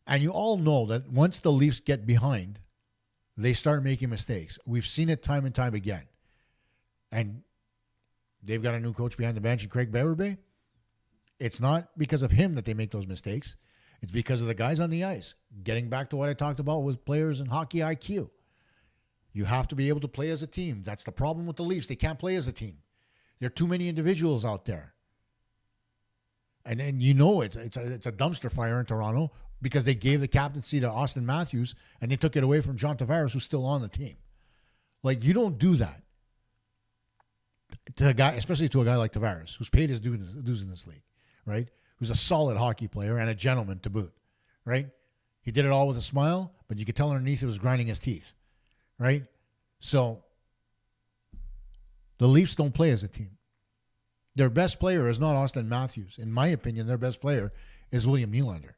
And you all know that once the Leafs get behind, they start making mistakes. We've seen it time and time again. And they've got a new coach behind the bench in Craig Berube. It's not because of him that they make those mistakes. It's because of the guys on the ice. Getting back to what I talked about with players and hockey IQ. You have to be able to play as a team. That's the problem with the Leafs. They can't play as a team. There are too many individuals out there. And then it's a dumpster fire in Toronto because they gave the captaincy to Austin Matthews and they took it away from John Tavares, who's still on the team. Like, you don't do that to a guy, especially to a guy like Tavares, who's paid his dues in this league, right? Who's a solid hockey player and a gentleman to boot, right? He did it all with a smile, but you could tell underneath it was grinding his teeth, right? So the Leafs don't play as a team. Their best player is not Austin Matthews. In my opinion, their best player is William Nylander,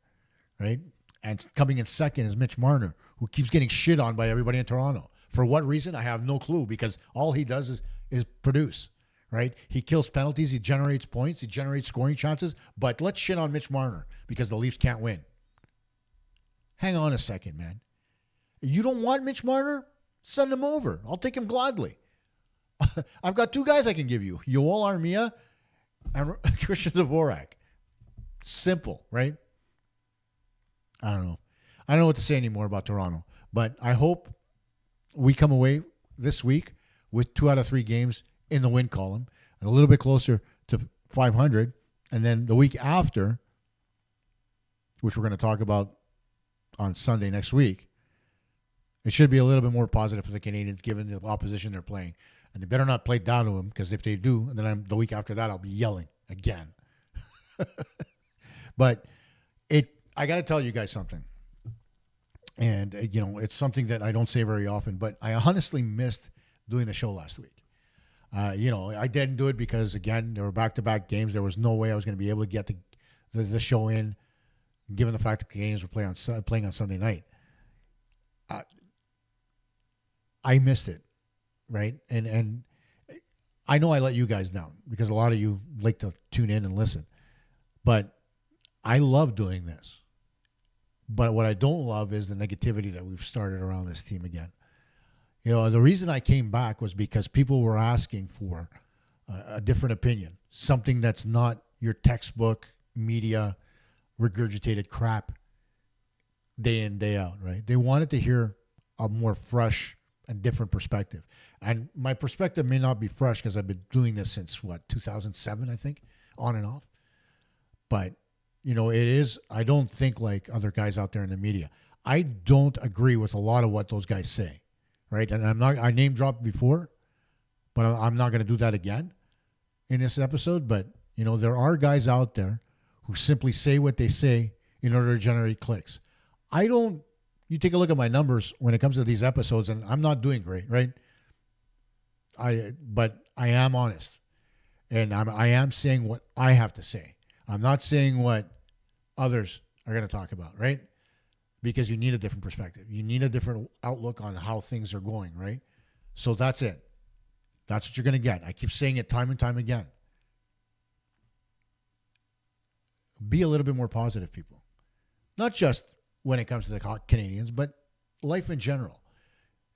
right? And coming in second is Mitch Marner, who keeps getting shit on by everybody in Toronto. For what reason? I have no clue, because all he does is produce, right? He kills penalties. He generates points. He generates scoring chances. But let's shit on Mitch Marner because the Leafs can't win. Hang on a second, man. You don't want Mitch Marner? Send him over. I'll take him gladly. I've got two guys I can give you. Yoel Armia and Christian Dvorak. Simple, right? I don't know. I don't know what to say anymore about Toronto. But I hope we come away this week with 2 out of 3 games in the win column and a little bit closer to 500. And then the week after, which we're going to talk about on Sunday next week, it should be a little bit more positive for the Canadiens given the opposition they're playing. And they better not play down to them, because if they do, and then the week after that, I'll be yelling again. But I got to tell you guys something. And, it's something that I don't say very often, but I honestly missed doing the show last week. I didn't do it because, again, there were back-to-back games. There was no way I was going to be able to get the show in, given the fact that the Canadiens were playing on Sunday night. I missed it, right? And I know I let you guys down because a lot of you like to tune in and listen. But I love doing this. But what I don't love is the negativity that we've started around this team again. The reason I came back was because people were asking for a different opinion, something that's not your textbook media regurgitated crap day in, day out, right? They wanted to hear a more fresh and different perspective. And my perspective may not be fresh because I've been doing this since, 2007, I think, on and off. But, it is, I don't think like other guys out there in the media. I don't agree with a lot of what those guys say, right? And I name dropped before, but I'm not going to do that again in this episode. But, there are guys out there who simply say what they say in order to generate clicks. I don't You take a look at my numbers when it comes to these episodes, and I'm not doing great, right? But I am honest, and I am saying what I have to say. I'm not saying what others are going to talk about, right? Because you need a different perspective. You need a different outlook on how things are going, right? So that's it. That's what you're going to get. I keep saying it time and time again. Be a little bit more positive, people. Not just when it comes to the Canadiens, but life in general.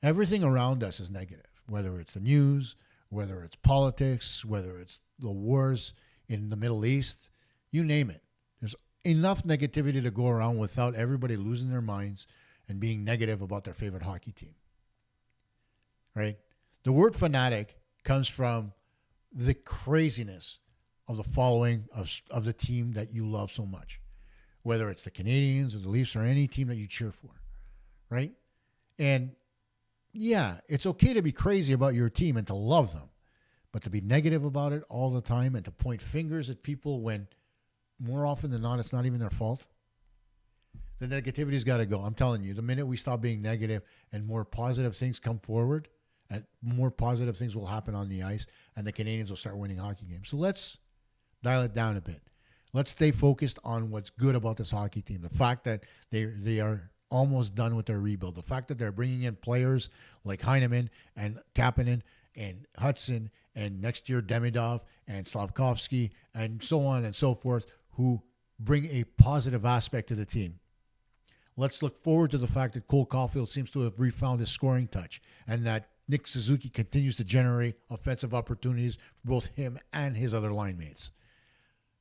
Everything around us is negative, whether it's the news, whether it's politics, whether it's the wars in the Middle East, you name it. There's enough negativity to go around without everybody losing their minds and being negative about their favorite hockey team. Right? The word fanatic comes from the craziness of the following of the team that you love so much, whether it's the Canadiens or the Leafs or any team that you cheer for, right? And yeah, it's okay to be crazy about your team and to love them, but to be negative about it all the time and to point fingers at people when more often than not, it's not even their fault. The negativity's got to go. I'm telling you, the minute we stop being negative and more positive things come forward, and more positive things will happen on the ice, and the Canadiens will start winning hockey games. So let's dial it down a bit. Let's stay focused on what's good about this hockey team. The fact that they are almost done with their rebuild. The fact that they're bringing in players like Heineman and Kapanen and Hudson and next year Demidov and Slavkovsky and so on and so forth, who bring a positive aspect to the team. Let's look forward to the fact that Cole Caulfield seems to have refound his scoring touch and that Nick Suzuki continues to generate offensive opportunities for both him and his other line mates.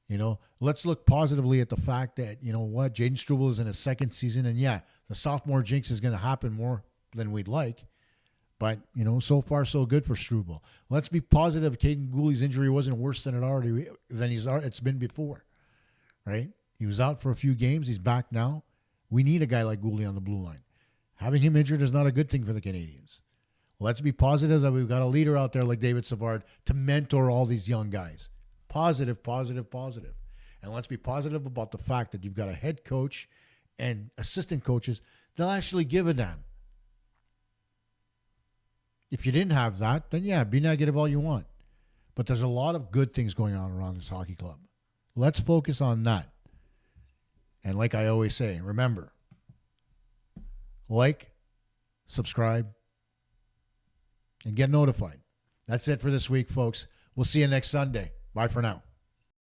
You know, let's look positively at the fact that, you know what, Jaden Struble is in his second season. And yeah, the sophomore jinx is going to happen more than we'd like. But, you know, so far so good for Struble. Let's be positive Caden Gooley's injury wasn't worse than it's been before. Right? He was out for a few games. He's back now. We need a guy like Gooley on the blue line. Having him injured is not a good thing for the Canadiens. Let's be positive that we've got a leader out there like David Savard to mentor all these young guys. Positive, positive, positive. And let's be positive about the fact that you've got a head coach and assistant coaches that'll actually give a damn. If you didn't have that, then yeah, be negative all you want. But there's a lot of good things going on around this hockey club. Let's focus on that. And like I always say, remember, like, subscribe, and get notified. That's it for this week, folks. We'll see you next Sunday. Bye for now.